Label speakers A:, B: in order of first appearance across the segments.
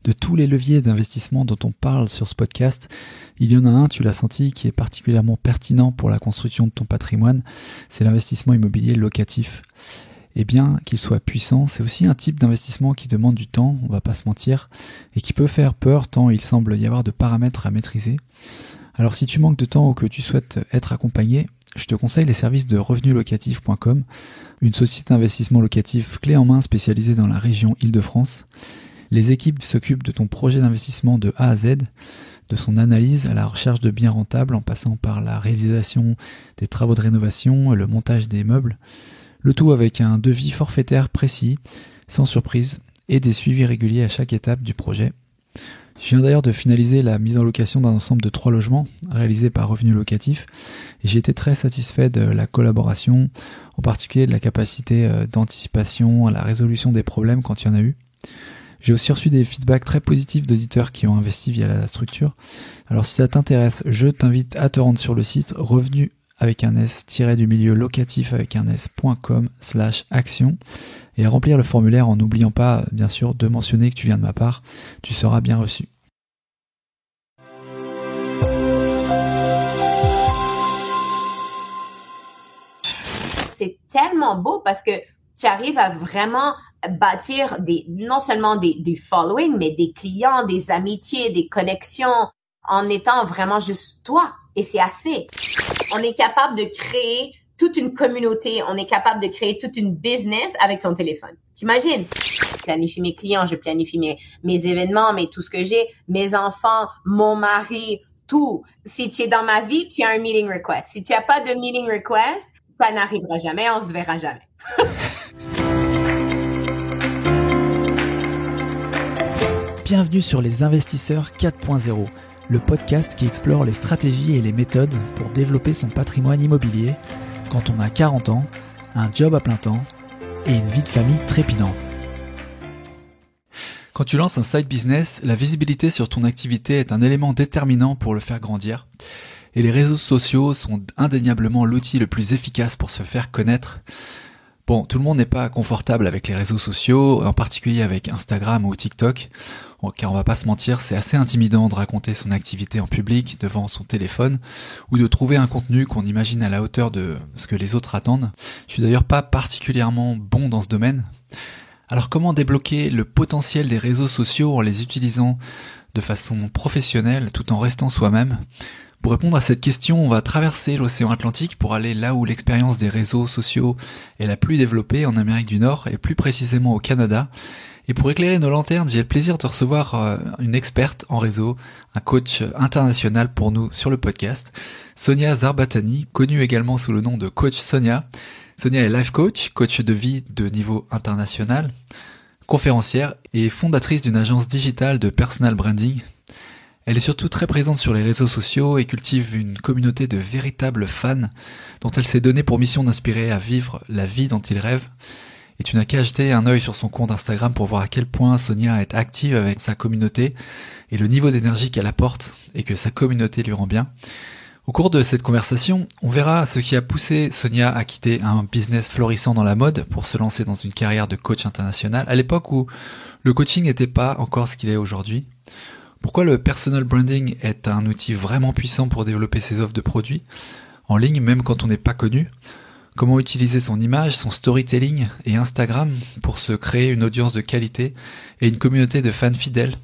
A: De tous les leviers d'investissement dont on parle sur ce podcast, il y en a un, tu l'as senti, qui est particulièrement pertinent pour la construction de ton patrimoine, c'est l'investissement immobilier locatif. Et bien qu'il soit puissant, c'est aussi un type d'investissement qui demande du temps, on va pas se mentir, et qui peut faire peur tant il semble y avoir de paramètres à maîtriser. Alors si tu manques de temps ou que tu souhaites être accompagné, je te conseille les services de revenuslocatif.com, une société d'investissement locatif clé en main spécialisée dans la région Île-de-France. Les équipes s'occupent de ton projet d'investissement de A à Z, de son analyse à la recherche de biens rentables en passant par la réalisation des travaux de rénovation et le montage des meubles. Le tout avec un devis forfaitaire précis, sans surprise, et des suivis réguliers à chaque étape du projet. Je viens d'ailleurs de finaliser la mise en location d'un ensemble de 3 logements réalisés par Revenu Locatif et j'ai été très satisfait de la collaboration, en particulier de la capacité d'anticipation à la résolution des problèmes quand il y en a eu. J'ai aussi reçu des feedbacks très positifs d'auditeurs qui ont investi via la structure. Alors si ça t'intéresse, je t'invite à te rendre sur le site revenu avec un s-du-milieu locatif avec un s.com/action et à remplir le formulaire en n'oubliant pas, bien sûr, de mentionner que tu viens de ma part. Tu seras bien reçu.
B: C'est tellement beau parce que tu arrives à vraiment bâtir non seulement des following, mais des clients, des amitiés, des connexions en étant vraiment juste toi. Et c'est assez. On est capable de créer toute une communauté, on est capable de créer toute une business avec ton téléphone. T'imagines? Je planifie mes clients, je planifie mes événements, tout ce que j'ai, mes enfants, mon mari, tout. Si tu es dans ma vie, tu as un meeting request. Si tu n'as pas de meeting request, ça n'arrivera jamais, on se verra jamais.
A: Bienvenue sur Les Investisseurs 4.0, le podcast qui explore les stratégies et les méthodes pour développer son patrimoine immobilier quand on a 40 ans, un job à plein temps et une vie de famille trépidante. Quand tu lances un side business, la visibilité sur ton activité est un élément déterminant pour le faire grandir. Et les réseaux sociaux sont indéniablement l'outil le plus efficace pour se faire connaître. Bon, tout le monde n'est pas confortable avec les réseaux sociaux, en particulier avec Instagram ou TikTok, car on va pas se mentir, c'est assez intimidant de raconter son activité en public devant son téléphone ou de trouver un contenu qu'on imagine à la hauteur de ce que les autres attendent. Je suis d'ailleurs pas particulièrement bon dans ce domaine. Alors comment débloquer le potentiel des réseaux sociaux en les utilisant de façon professionnelle tout en restant soi-même ? Pour répondre à cette question, on va traverser l'océan Atlantique pour aller là où l'expérience des réseaux sociaux est la plus développée, en Amérique du Nord et plus précisément au Canada. Et pour éclairer nos lanternes, j'ai le plaisir de recevoir une experte en réseau, un coach international pour nous sur le podcast, Sonia Zarbatani, connue également sous le nom de Coach Sonia. Sonia est life coach, coach de vie de niveau international, conférencière et fondatrice d'une agence digitale de personal branding. Elle est surtout très présente sur les réseaux sociaux et cultive une communauté de véritables fans dont elle s'est donnée pour mission d'inspirer à vivre la vie dont ils rêvent. Et tu n'as qu'à jeter un œil sur son compte Instagram pour voir à quel point Sonia est active avec sa communauté et le niveau d'énergie qu'elle apporte et que sa communauté lui rend bien. Au cours de cette conversation, on verra ce qui a poussé Sonia à quitter un business florissant dans la mode pour se lancer dans une carrière de coach international à l'époque où le coaching n'était pas encore ce qu'il est aujourd'hui. Pourquoi le personal branding est un outil vraiment puissant pour développer ses offres de produits en ligne, même quand on n'est pas connu. Comment utiliser son image, son storytelling et Instagram pour se créer une audience de qualité et une communauté de fans fidèles.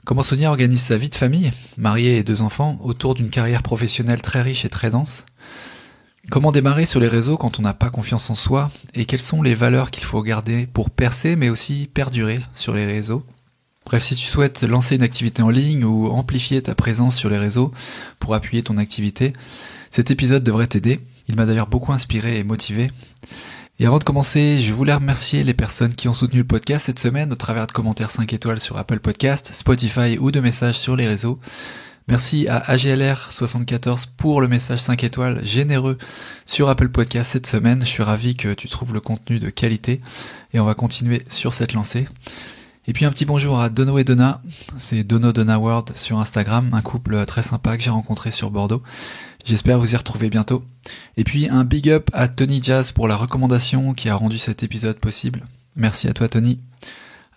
A: Comment Sonia organise sa vie de famille, mariée et 2 enfants, autour d'une carrière professionnelle très riche et très dense. Comment démarrer sur les réseaux quand on n'a pas confiance en soi et quelles sont les valeurs qu'il faut garder pour percer mais aussi perdurer sur les réseaux. Bref, si tu souhaites lancer une activité en ligne ou amplifier ta présence sur les réseaux pour appuyer ton activité, cet épisode devrait t'aider. Il m'a d'ailleurs beaucoup inspiré et motivé. Et avant de commencer, je voulais remercier les personnes qui ont soutenu le podcast cette semaine au travers de commentaires 5 étoiles sur Apple Podcast, Spotify ou de messages sur les réseaux. Merci à AGLR74 pour le message 5 étoiles généreux sur Apple Podcast cette semaine. Je suis ravi que tu trouves le contenu de qualité et on va continuer sur cette lancée. Et puis un petit bonjour à Dono et Donna, c'est Dono Donna World sur Instagram, un couple très sympa que j'ai rencontré sur Bordeaux. J'espère vous y retrouver bientôt. Et puis un big up à Tony Jazz pour la recommandation qui a rendu cet épisode possible. Merci à toi Tony.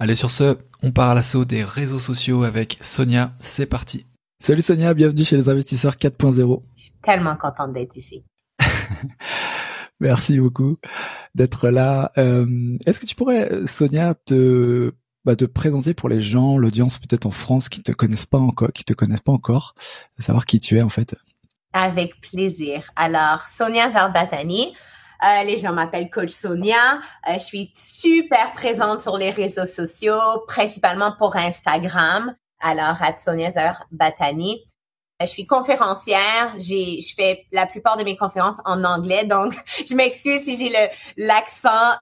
A: Allez, sur ce, on part à l'assaut des réseaux sociaux avec Sonia. C'est parti. Salut Sonia, bienvenue chez les investisseurs 4.0.
B: Je suis tellement contente d'être ici.
A: Merci beaucoup d'être là. Est-ce que tu pourrais, Sonia, te présenter pour les gens, l'audience peut-être en France qui te connaissent pas encore, savoir qui tu es en fait?
B: Avec plaisir. Alors, Sonia Zarbatani. Les gens m'appellent Coach Sonia. Je suis super présente sur les réseaux sociaux, principalement pour Instagram. Alors, @Sonia Zarbatani. Je suis conférencière. Je fais la plupart de mes conférences en anglais, donc je m'excuse si j'ai l'accent.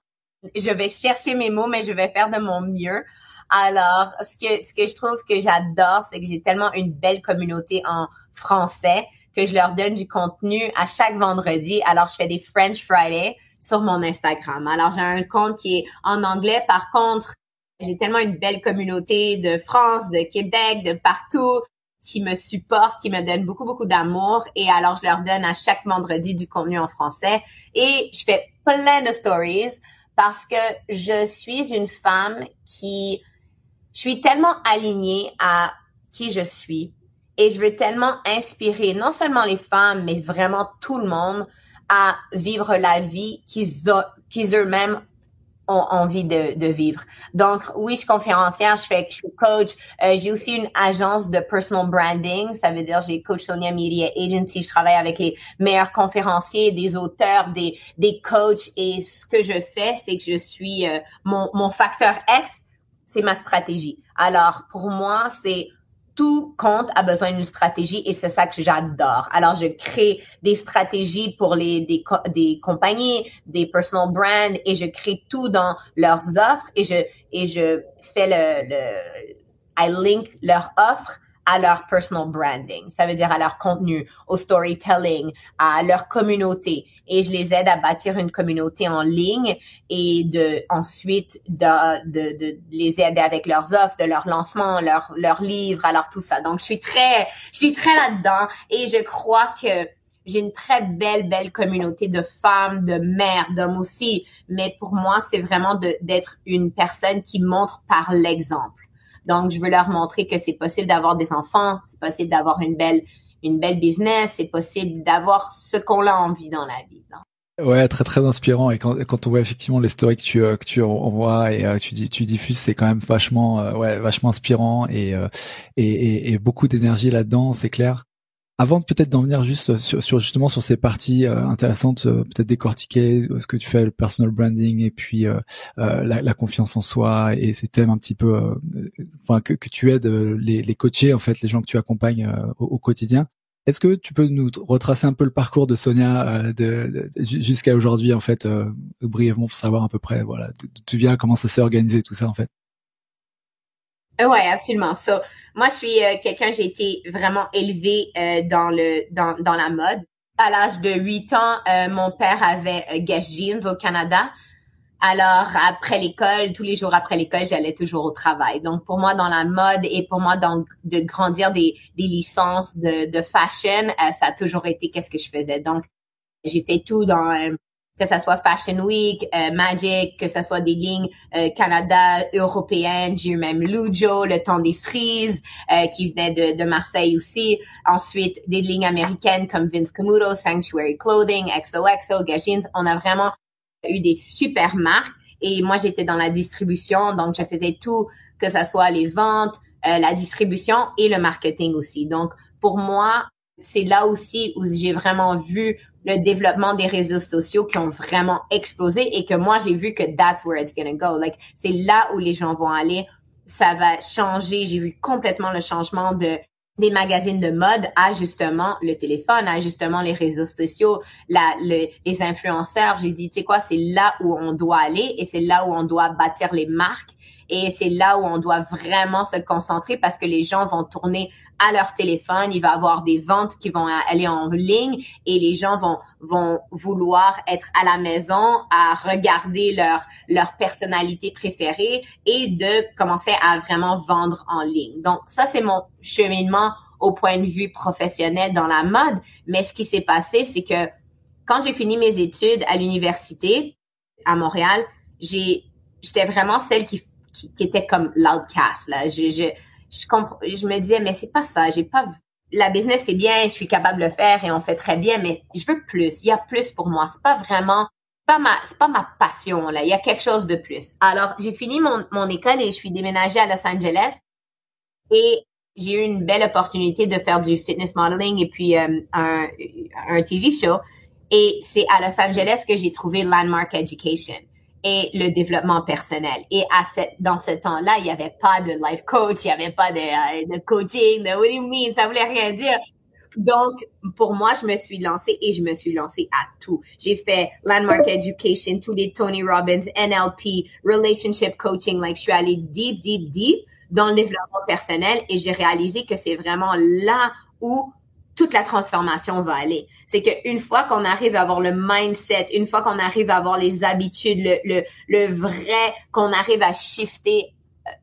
B: Je vais chercher mes mots, mais je vais faire de mon mieux. Alors, ce que je trouve que j'adore, c'est que j'ai tellement une belle communauté en français que je leur donne du contenu à chaque vendredi. Alors, je fais des French Friday sur mon Instagram. Alors, j'ai un compte qui est en anglais. Par contre, j'ai tellement une belle communauté de France, de Québec, de partout qui me supportent, qui me donnent beaucoup, beaucoup d'amour. Et alors, je leur donne à chaque vendredi du contenu en français. Et je fais plein de stories parce que je suis une femme je suis tellement alignée à qui je suis. Et je veux tellement inspirer non seulement les femmes, mais vraiment tout le monde à vivre la vie qu'ils eux-mêmes ont envie de vivre. Donc, oui, je suis conférencière, je suis coach. J'ai aussi une agence de personal branding. Ça veut dire, j'ai Coach Sonia Media Agency. Je travaille avec les meilleurs conférenciers, des auteurs, des coachs. Et ce que je fais, c'est que je suis, mon facteur X, c'est ma stratégie. Alors, pour moi, tout compte a besoin d'une stratégie et c'est ça que j'adore. Alors, je crée des stratégies pour des compagnies, des personal brands et je crée tout dans leurs offres et je fais I link leur offre à leur personal branding. Ça veut dire à leur contenu, au storytelling, à leur communauté. Et je les aide à bâtir une communauté en ligne et ensuite de les aider avec leurs offres, de leur lancement, leurs livres, alors tout ça. Donc, je suis très là-dedans et je crois que j'ai une très belle communauté de femmes, de mères, d'hommes aussi. Mais pour moi, c'est vraiment d'être une personne qui montre par l'exemple. Donc, je veux leur montrer que c'est possible d'avoir des enfants, c'est possible d'avoir une belle business, c'est possible d'avoir ce qu'on a envie dans la vie. Donc.
A: Ouais, très très inspirant. Et quand on voit effectivement les stories que tu envoies et tu diffuses, c'est quand même vachement inspirant et beaucoup d'énergie là-dedans, c'est clair. Avant peut-être d'en venir juste justement sur ces parties intéressantes, peut-être décortiquer ce que tu fais, le personal branding et puis la confiance en soi et ces thèmes un petit peu, que tu aides les coachés en fait, les gens que tu accompagnes au quotidien. Est-ce que tu peux nous retracer un peu le parcours de Sonia jusqu'à aujourd'hui en fait, brièvement pour savoir à peu près d'où tu viens, comment ça s'est organisé tout ça en fait.
B: Ouais, absolument. So, moi, je suis j'ai été vraiment élevée dans la mode. À l'âge de 8 ans, mon père avait Guess Jeans au Canada. Alors, après l'école, tous les jours après l'école, j'allais toujours au travail. Donc, pour moi, dans la mode et pour moi, de grandir des licences de fashion, ça a toujours été qu'est-ce que je faisais. Donc, j'ai fait tout dans que ça soit Fashion Week, Magic, que ça soit des lignes Canada, européennes. J'ai eu même Lujo, le temps des cerises, qui venait de Marseille aussi. Ensuite, des lignes américaines comme Vince Camuto, Sanctuary Clothing, XOXO, Guess Jeans. On a vraiment eu des super marques. Et moi, j'étais dans la distribution, donc je faisais tout, que ça soit les ventes, la distribution et le marketing aussi. Donc, pour moi, c'est là aussi où j'ai vraiment vu le développement des réseaux sociaux qui ont vraiment explosé et que moi, j'ai vu que that's where it's gonna go. Like, c'est là où les gens vont aller. Ça va changer. J'ai vu complètement le changement des magazines de mode à justement le téléphone, à justement les réseaux sociaux, les influenceurs. J'ai dit, tu sais quoi, c'est là où on doit aller et c'est là où on doit bâtir les marques et c'est là où on doit vraiment se concentrer parce que les gens vont tourner à leur téléphone, il va y avoir des ventes qui vont aller en ligne et les gens vont vouloir être à la maison à regarder leur personnalité préférée et de commencer à vraiment vendre en ligne. Donc ça, c'est mon cheminement au point de vue professionnel dans la mode. Mais ce qui s'est passé, c'est que quand j'ai fini mes études à l'université à Montréal, j'étais vraiment celle qui qui était comme l'outcast, là. Je me disais, mais c'est pas ça. La business, c'est bien, je suis capable de le faire et on fait très bien, mais je veux plus. Il y a plus pour moi. C'est pas ma passion, là. Il y a quelque chose de plus. Alors, j'ai fini mon école et je suis déménagée à Los Angeles et j'ai eu une belle opportunité de faire du fitness modeling et puis un TV show. Et c'est à Los Angeles que j'ai trouvé Landmark Education et le développement personnel. Et dans ce temps-là, il n'y avait pas de life coach, il n'y avait pas de coaching, de what do you mean, ça voulait rien dire. Donc, pour moi, je me suis lancée à tout. J'ai fait Landmark Education, tous les Tony Robbins, NLP, relationship coaching, like je suis allée deep dans le développement personnel et j'ai réalisé que c'est vraiment là où toute la transformation va aller. C'est qu'une fois qu'on arrive à avoir le mindset, une fois qu'on arrive à avoir les habitudes, le vrai, qu'on arrive à shifter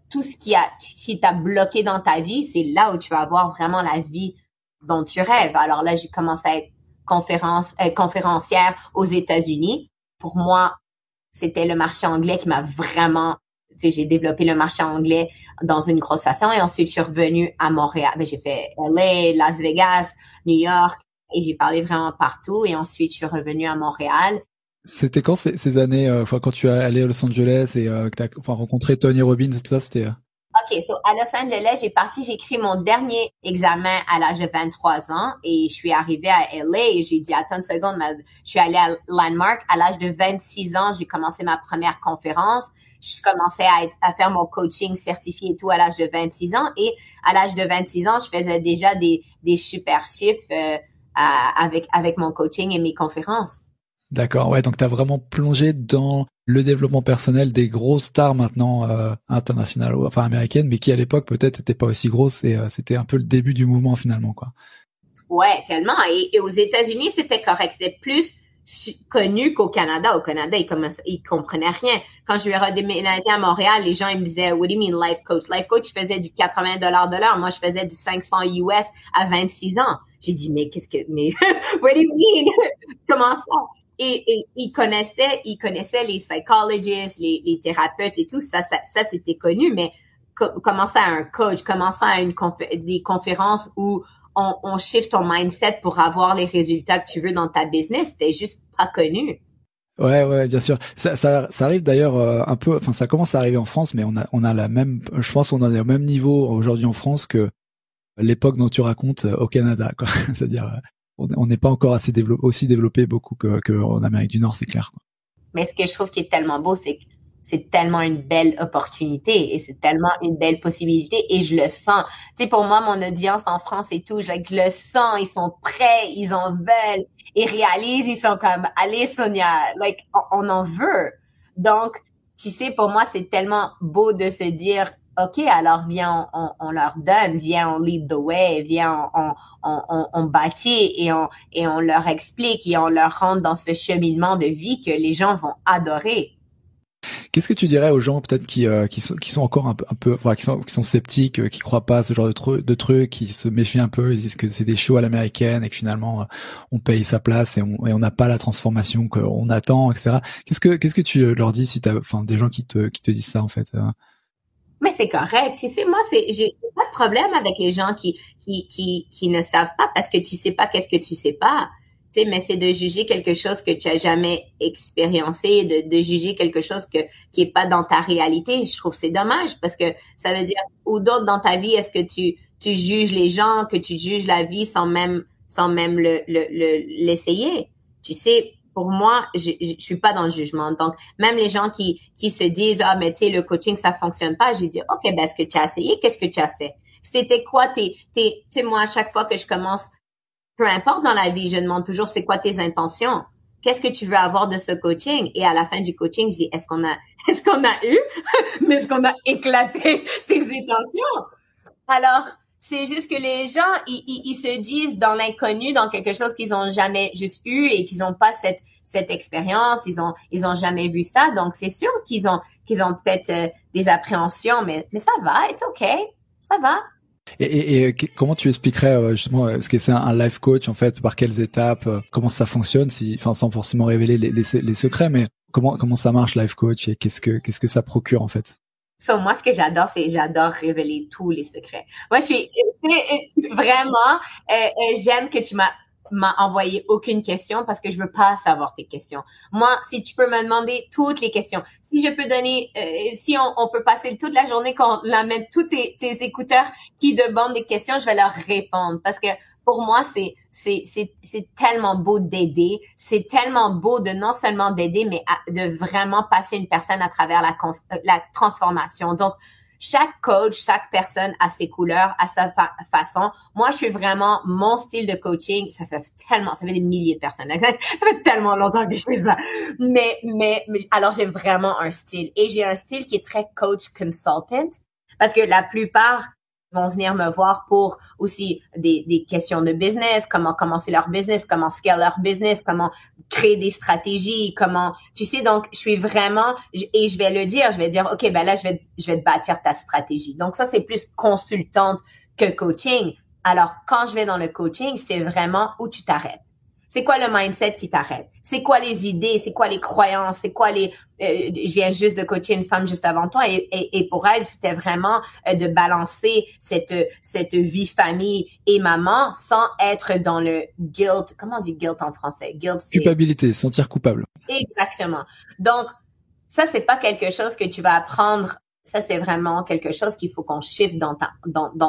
B: tout ce qui t'a bloqué dans ta vie, c'est là où tu vas avoir vraiment la vie dont tu rêves. Alors là, j'ai commencé à être conférencière aux États-Unis. Pour moi, c'était le marché anglais qui m'a vraiment, j'ai développé le marché anglais dans une grosse façon et ensuite je suis revenue à Montréal. J'ai fait LA, Las Vegas, New York et j'ai parlé vraiment partout et ensuite je suis revenue à Montréal.
A: C'était quand ces années, quand tu es allé à Los Angeles et que tu as rencontré Tony Robbins et tout ça, c'était...
B: OK, so à Los Angeles, j'ai écrit mon dernier examen à l'âge de 23 ans et je suis arrivée à LA et j'ai dit, attends une seconde, je suis allée à Landmark. À l'âge de 26 ans, j'ai commencé ma première conférence. Je commençais à faire mon coaching certifié et tout à l'âge de 26 ans et à l'âge de 26 ans, je faisais déjà des super chiffres avec mon coaching et mes conférences.
A: D'accord, ouais, donc tu as vraiment plongé dans le développement personnel des grosses stars maintenant internationales, enfin américaines, mais qui à l'époque peut-être n'étaient pas aussi grosses et c'était un peu le début du mouvement finalement, quoi.
B: Ouais, tellement. Et aux États-Unis, c'était correct. C'était plus connu qu'au Canada. Au Canada, ils comprenaient rien. Quand je suis redéménagée à Montréal, les gens, ils me disaient, what do you mean life coach? Life coach, il faisait du $80 de l'heure. Moi, je faisais du 500 US à 26 ans. J'ai dit, mais what do you mean? Comment ça? Et ils connaissaient les psychologists, les thérapeutes et tout. Ça c'était connu, mais comment ça un coach? Comment ça des conférences où on shift ton mindset pour avoir les résultats que tu veux dans ta business? C'était juste pas connu.
A: Ouais, bien sûr. Ça arrive d'ailleurs un peu, enfin, ça commence à arriver en France, mais on a la même, je pense qu'on en est au même niveau aujourd'hui en France que l'époque dont tu racontes au Canada, quoi. C'est-à-dire, on n'est pas encore aussi développé beaucoup que en Amérique du Nord, c'est clair, quoi.
B: Mais ce que je trouve qui est tellement beau, c'est que c'est tellement une belle opportunité et c'est tellement une belle possibilité et je le sens. Tu sais, pour moi, mon audience en France et tout, je le sens, ils sont prêts, ils en veulent, ils réalisent, ils sont comme, allez Sonia, like, on en veut. Donc, tu sais, pour moi, c'est tellement beau de se dire, OK, alors viens, on leur donne, viens, on lead the way, viens, on bâtit et on leur explique et on leur rentre dans ce cheminement de vie que les gens vont adorer.
A: Qu'est-ce que tu dirais aux gens peut-être qui sont encore un peu enfin, qui sont sceptiques, qui croient pas à ce genre de trucs, qui se méfient un peu, ils disent que c'est des shows à l'américaine et que finalement on paye sa place et on n'a pas la transformation qu'on attend, etc. Qu'est-ce que tu leur dis si t'as des gens qui te disent ça en fait?
B: Mais c'est correct. Tu sais, moi, j'ai pas de problème avec les gens qui ne savent pas parce que tu sais pas qu'est-ce que tu sais pas. Tu sais, mais c'est de juger quelque chose que tu as jamais expériencé, de juger quelque chose qui est pas dans ta réalité. Je trouve que c'est dommage parce que ça veut dire, ou d'autres dans ta vie, est-ce que tu juges les gens, que tu juges la vie sans même l'essayer? Tu sais, pour moi, je suis pas dans le jugement. Donc, même les gens qui se disent, ah, mais tu sais, le coaching, ça fonctionne pas, j'ai dit, OK, ben, est-ce que tu as essayé? Qu'est-ce que tu as fait? C'était quoi tu sais, moi, à chaque fois que je commence, peu importe dans la vie, je demande toujours, c'est quoi tes intentions? Qu'est-ce que tu veux avoir de ce coaching? Et à la fin du coaching, je dis, est-ce qu'on a eu? Mais est-ce qu'on a éclaté tes intentions? Alors, c'est juste que les gens, ils se disent dans l'inconnu, dans quelque chose qu'ils ont jamais juste eu et qu'ils ont pas cette expérience, ils ont jamais vu ça. Donc, c'est sûr qu'ils ont peut-être des appréhensions, mais ça va, it's okay, ça va.
A: Et comment tu expliquerais justement ce que c'est un life coach en fait, par quelles étapes, comment ça fonctionne, sans forcément révéler les secrets, mais comment ça marche life coach et qu'est-ce que ça procure en fait?
B: Moi, ce que j'adore révéler tous les secrets. Moi, je suis vraiment, j'aime que tu m'as envoyé aucune question parce que je veux pas savoir tes questions. Moi, si tu peux me demander toutes les questions, si je peux donner, si on peut passer toute la journée qu'on amène tous tes écouteurs qui demandent des questions, je vais leur répondre parce que pour moi, c'est tellement beau d'aider. C'est tellement beau de non seulement d'aider, mais de vraiment passer une personne à travers la transformation. Donc, chaque coach, chaque personne a ses couleurs, a sa façon. Moi, je suis vraiment mon style de coaching. Ça fait des milliers de personnes. Ça fait tellement longtemps que je fais ça. Mais alors j'ai vraiment un style et j'ai un style qui est très coach consultant parce que la plupart vont venir me voir pour aussi des questions de business, comment commencer leur business, comment scale leur business, comment créer des stratégies, comment, tu sais, donc, je suis vraiment, et je vais dire, OK, ben là, je vais te bâtir ta stratégie. Donc, ça, c'est plus consultante que coaching. Alors, quand je vais dans le coaching, c'est vraiment où tu t'arrêtes. C'est quoi le mindset qui t'arrête? C'est quoi les idées? C'est quoi les croyances? C'est quoi je viens juste de coacher une femme juste avant toi et pour elle, c'était vraiment de balancer cette vie famille et maman sans être dans le guilt. Comment on dit guilt en français? Guilt, c'est...
A: Culpabilité, sentir coupable.
B: Exactement. Donc, ça, c'est pas quelque chose que tu vas apprendre. Ça, c'est vraiment quelque chose qu'il faut qu'on shift dans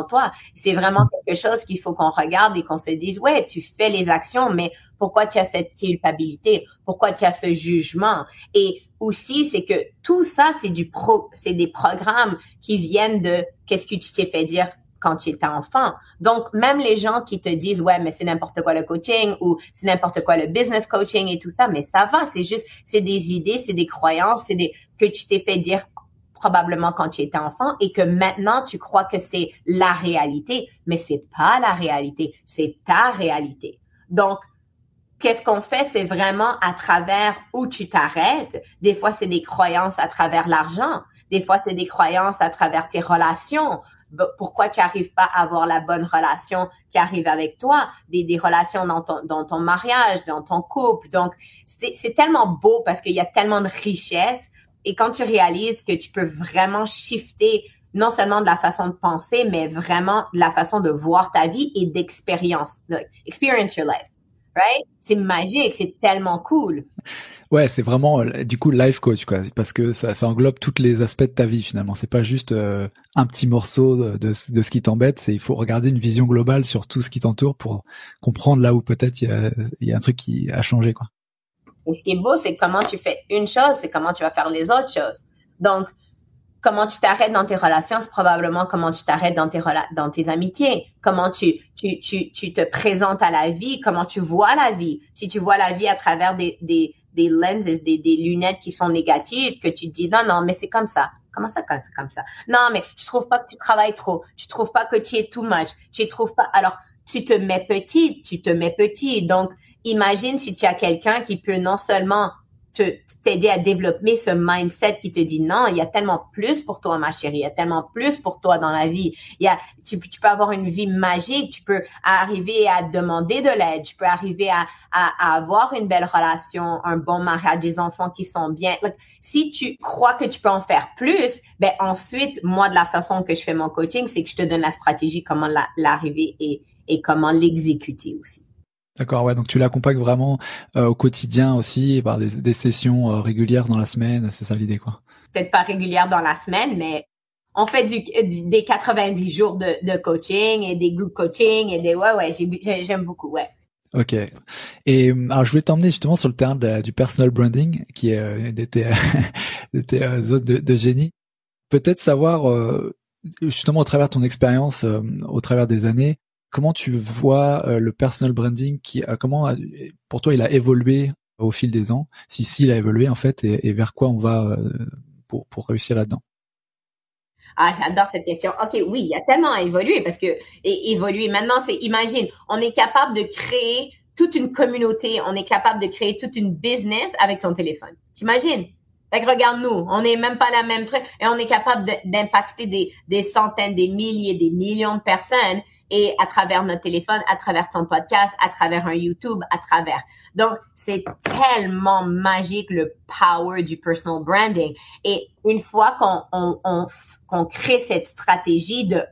B: toi. C'est vraiment quelque chose qu'il faut qu'on regarde et qu'on se dise, ouais, tu fais les actions, mais pourquoi tu as cette culpabilité? Pourquoi tu as ce jugement? Et aussi, c'est que tout ça, c'est des programmes qui viennent de qu'est-ce que tu t'es fait dire quand tu étais enfant. Donc, même les gens qui te disent, ouais, mais c'est n'importe quoi le coaching ou c'est n'importe quoi le business coaching et tout ça, mais ça va, c'est des idées, c'est des croyances, que tu t'es fait dire probablement quand tu étais enfant et que maintenant tu crois que c'est la réalité, mais c'est pas la réalité, c'est ta réalité. Donc, qu'est-ce qu'on fait? C'est vraiment à travers où tu t'arrêtes. Des fois, c'est des croyances à travers l'argent. Des fois, c'est des croyances à travers tes relations. Pourquoi tu n'arrives pas à avoir la bonne relation qui arrive avec toi? Des relations dans ton mariage, dans ton couple. Donc, c'est tellement beau parce qu'il y a tellement de richesse. Et quand tu réalises que tu peux vraiment shifter non seulement de la façon de penser, mais vraiment de la façon de voir ta vie et d'expérience. Experience your life. Right? C'est magique, c'est tellement cool.
A: Ouais, c'est vraiment du coup life coach quoi, parce que ça englobe tous les aspects de ta vie finalement. C'est pas juste un petit morceau de ce qui t'embête. Il faut regarder une vision globale sur tout ce qui t'entoure pour comprendre là où peut-être il y a un truc qui a changé quoi.
B: Et ce qui est beau, c'est comment tu fais une chose, c'est comment tu vas faire les autres choses. Donc, comment tu t'arrêtes dans tes relations, c'est probablement comment tu t'arrêtes dans tes amitiés. Comment tu te présentes à la vie, comment tu vois la vie. Si tu vois la vie à travers des lenses, des lunettes qui sont négatives, que tu te dis non, mais c'est comme ça. Comment ça, c'est comme ça? Non, mais je trouve pas que tu travailles trop. Je trouve pas que tu es too much. Tu trouves pas. Alors, tu te mets petit. Donc, imagine si tu as quelqu'un qui peut non seulement t'aider à développer ce mindset qui te dit non, il y a tellement plus pour toi, ma chérie, il y a tellement plus pour toi dans la vie. Tu peux avoir une vie magique, tu peux arriver à demander de l'aide, tu peux arriver à avoir une belle relation, un bon mariage, des enfants qui sont bien. Like, si tu crois que tu peux en faire plus, ben ensuite, moi, de la façon que je fais mon coaching, c'est que je te donne la stratégie, comment l'arriver et comment l'exécuter aussi.
A: D'accord, ouais, donc tu l'accompagnes vraiment au quotidien aussi par des sessions régulières dans la semaine, c'est ça l'idée quoi.
B: Peut-être pas régulière dans la semaine, mais on fait des 90 jours de coaching et des group coaching et ouais, j'aime beaucoup, ouais.
A: Ok. Et alors je voulais t'emmener justement sur le terrain du personal branding qui est de tes zones de génie. Peut-être savoir justement au travers de ton expérience, au travers des années, comment tu vois le personal branding comment pour toi il a évolué au fil des ans, s'il a évolué en fait et vers quoi on va pour réussir là-dedans?
B: Ah, j'adore cette question. OK, oui, il a tellement évolué parce que évoluer maintenant, imagine, on est capable de créer toute une communauté, on est capable de créer toute une business avec ton téléphone. T'imagines? Fait que regarde-nous, on n'est même pas la même truc et on est capable d'impacter des centaines, des milliers, des millions de personnes et à travers notre téléphone, à travers ton podcast, à travers un YouTube, à travers. Donc, c'est tellement magique le power du personal branding. Et une fois qu'on crée cette stratégie de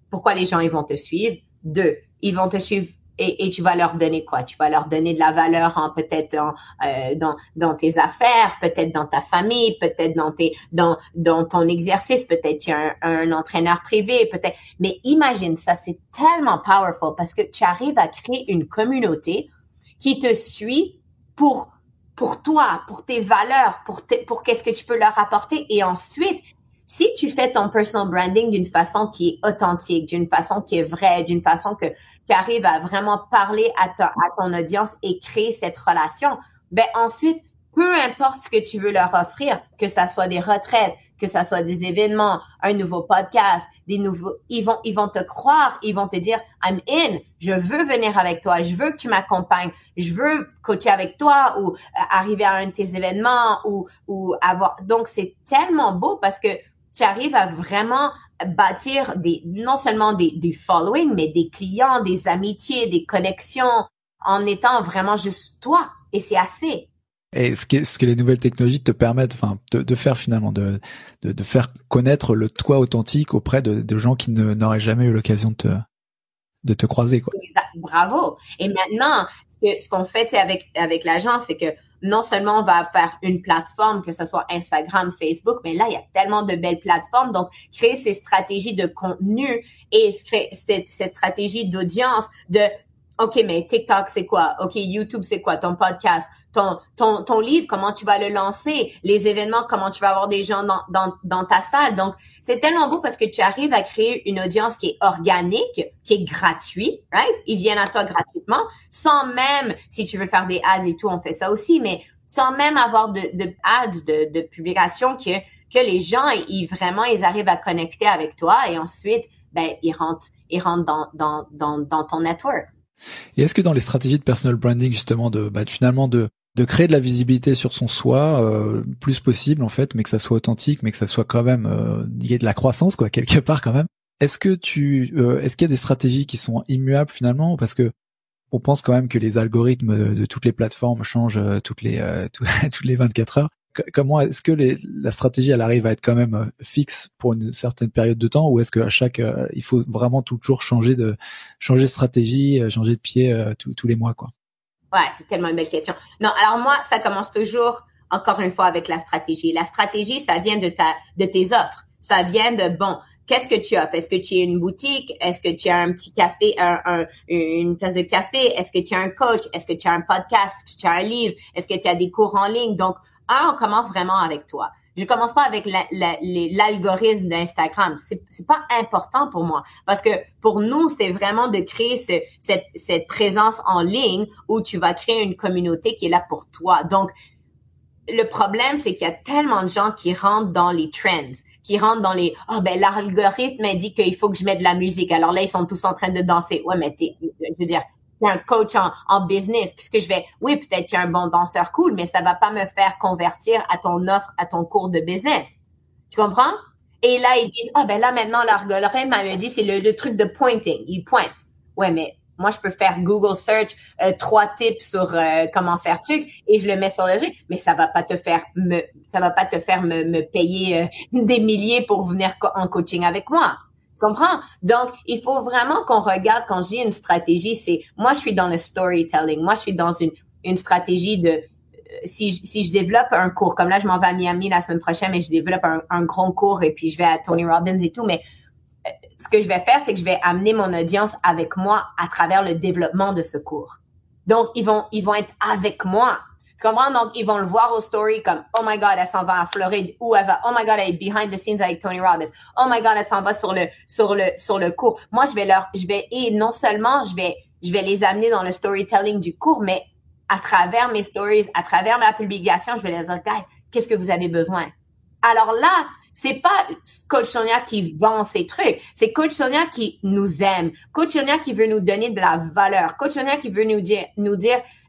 B: pourquoi les gens ils vont te suivre, 2, ils vont te suivre et tu vas leur donner quoi? Tu vas leur donner de la valeur peut-être dans tes affaires, peut-être dans ta famille, peut-être dans ton exercice, peut-être tu as un entraîneur privé, peut-être. Mais imagine ça, c'est tellement powerful parce que tu arrives à créer une communauté qui te suit pour toi, pour tes valeurs, pour qu'est-ce que tu peux leur apporter. Et ensuite, si tu fais ton personal branding d'une façon qui est authentique, d'une façon qui est vraie, d'une façon que tu arrives à vraiment parler à ton audience et créer cette relation, ben ensuite, peu importe ce que tu veux leur offrir, que ça soit des retraites, que ça soit des événements, un nouveau podcast, ils vont te croire, ils vont te dire I'm in, je veux venir avec toi, je veux que tu m'accompagnes, je veux coacher avec toi ou arriver à un de tes événements ou avoir. Donc c'est tellement beau parce que tu arrives à vraiment bâtir non seulement des following, mais des clients, des amitiés, des connexions en étant vraiment juste toi. Et c'est assez.
A: Et ce que les nouvelles technologies te permettent, enfin, de faire finalement, de faire connaître le toi authentique auprès de gens qui n'auraient jamais eu l'occasion de te croiser, quoi.
B: Exact. Bravo. Et maintenant, ce qu'on fait avec l'agence, c'est que non seulement on va faire une plateforme, que ce soit Instagram, Facebook, mais là, il y a tellement de belles plateformes. Donc, créer ces stratégies de contenu et créer cette stratégie d'audience OK, mais TikTok, c'est quoi? OK, YouTube, c'est quoi? Ton podcast, ton livre, comment tu vas le lancer? Les événements, comment tu vas avoir des gens dans ta salle? Donc, c'est tellement beau parce que tu arrives à créer une audience qui est organique, qui est gratuite, right? Ils viennent à toi gratuitement, sans même, si tu veux faire des ads et tout, on fait ça aussi, mais sans même avoir de ads, de publications que les gens, ils arrivent à connecter avec toi et ensuite, ben, ils rentrent dans ton network.
A: Et est-ce que dans les stratégies de personal branding, justement, finalement de créer de la visibilité sur son soi, plus possible, en fait, mais que ça soit authentique, mais que ça soit quand même, il y ait de la croissance, quoi, quelque part, quand même. Est-ce qu'il y a des stratégies qui sont immuables, finalement, parce que on pense quand même que les algorithmes de toutes les plateformes changent toutes les 24 heures. Comment est-ce que la stratégie elle arrive à être quand même fixe pour une certaine période de temps, ou est-ce qu'à il faut vraiment toujours changer de stratégie, changer de pied tous les mois, quoi?
B: Ouais, c'est tellement une belle question. Non, alors moi, ça commence toujours, encore une fois, avec la stratégie. La stratégie, ça vient de tes offres. Ça vient de, qu'est-ce que tu offres? Est-ce que tu as une boutique? Est-ce que tu as un petit café, une place de café? Est-ce que tu as un coach? Est-ce que tu as un podcast? Est-ce que tu as un livre? Est-ce que tu as des cours en ligne? Donc, on commence vraiment avec toi. Je commence pas avec l'algorithme d'Instagram. C'est pas important pour moi. Parce que pour nous, c'est vraiment de créer cette présence en ligne où tu vas créer une communauté qui est là pour toi. Donc, le problème, c'est qu'il y a tellement de gens qui rentrent dans les trends, qui rentrent dans l'algorithme m'a dit qu'il faut que je mette de la musique. Alors là, ils sont tous en train de danser. Ouais, mais je veux dire, t'es un coach en business. Qu'est-ce que je vais? Oui, peut-être tu es un bon danseur cool, mais ça va pas me faire convertir à ton offre, à ton cours de business. Tu comprends? Et là, ils disent, là, maintenant, l'algorithme m'a dit, c'est le truc de pointing. Il pointe. Ouais, mais moi, je peux faire Google Search, 3 tips sur comment faire truc et je le mets sur le truc, mais ça va pas te faire me payer des milliers pour venir en coaching avec moi. Tu comprends? Donc, il faut vraiment qu'on regarde, quand je dis une stratégie, moi, je suis dans le storytelling. Moi, je suis dans une stratégie de, si je développe un cours, comme là, je m'en vais à Miami la semaine prochaine, et je développe un grand cours et puis je vais à Tony Robbins et tout, mais ce que je vais faire, c'est que je vais amener mon audience avec moi à travers le développement de ce cours. Donc, ils vont être avec moi. Tu comprends? Donc, ils vont le voir aux stories comme, oh my God, elle s'en va à Floride, ou elle va, oh my God, elle est behind the scenes avec Tony Robbins. Oh my God, elle s'en va sur le cours. Moi, et non seulement je vais les amener dans le storytelling du cours, mais à travers mes stories, à travers ma publication, je vais leur dire, guys, qu'est-ce que vous avez besoin? Alors là, c'est pas Coach Sonia qui vend ses trucs. C'est Coach Sonia qui nous aime. Coach Sonia qui veut nous donner de la valeur. Coach Sonia qui veut nous dire,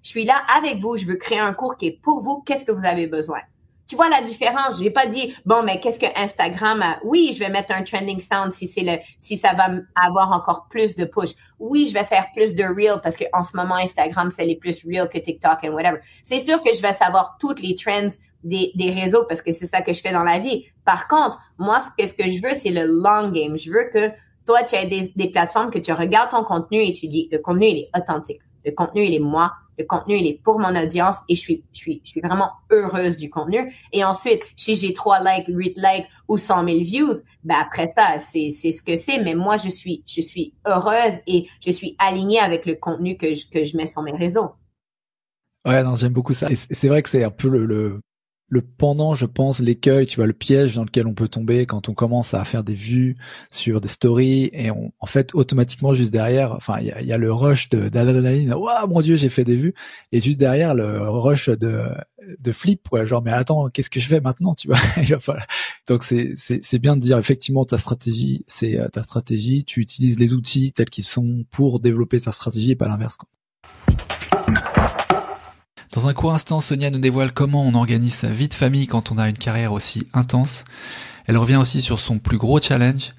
B: je suis là avec vous. Je veux créer un cours qui est pour vous. Qu'est-ce que vous avez besoin? Tu vois la différence? J'ai pas dit, bon, mais qu'est-ce que Instagram a? Oui, je vais mettre un trending sound si ça va avoir encore plus de push. Oui, je vais faire plus de reels parce que en ce moment, Instagram, c'est les plus reels que TikTok and whatever. C'est sûr que je vais savoir toutes les trends des réseaux parce que c'est ça que je fais dans la vie. Par contre, moi, ce que je veux, c'est le long game. Je veux que toi, tu aies des plateformes que tu regardes ton contenu et tu dis, le contenu, il est authentique. Le contenu, il est moi. Le contenu, il est pour mon audience et je suis vraiment heureuse du contenu. Et ensuite, si j'ai 3 likes, 8 likes ou 100 000 views, ben après ça, c'est ce que c'est. Mais moi, je suis heureuse et je suis alignée avec le contenu que je mets sur mes réseaux.
A: Ouais, non, j'aime beaucoup ça. Et c'est vrai que c'est un peu le pendant, je pense, l'écueil, tu vois, le piège dans lequel on peut tomber quand on commence à faire des vues sur des stories et en fait, automatiquement, juste derrière, enfin, il y a le rush d'adrénaline. Waouh, mon Dieu, j'ai fait des vues. Et juste derrière, le rush de flip, ouais, genre, mais attends, qu'est-ce que je fais maintenant, tu vois? Donc, c'est bien de dire, effectivement, ta stratégie, c'est ta stratégie. Tu utilises les outils tels qu'ils sont pour développer ta stratégie et pas l'inverse, quoi. Dans un court instant, Sonia nous dévoile comment on organise sa vie de famille quand on a une carrière aussi intense. Elle revient aussi sur son plus gros challenge,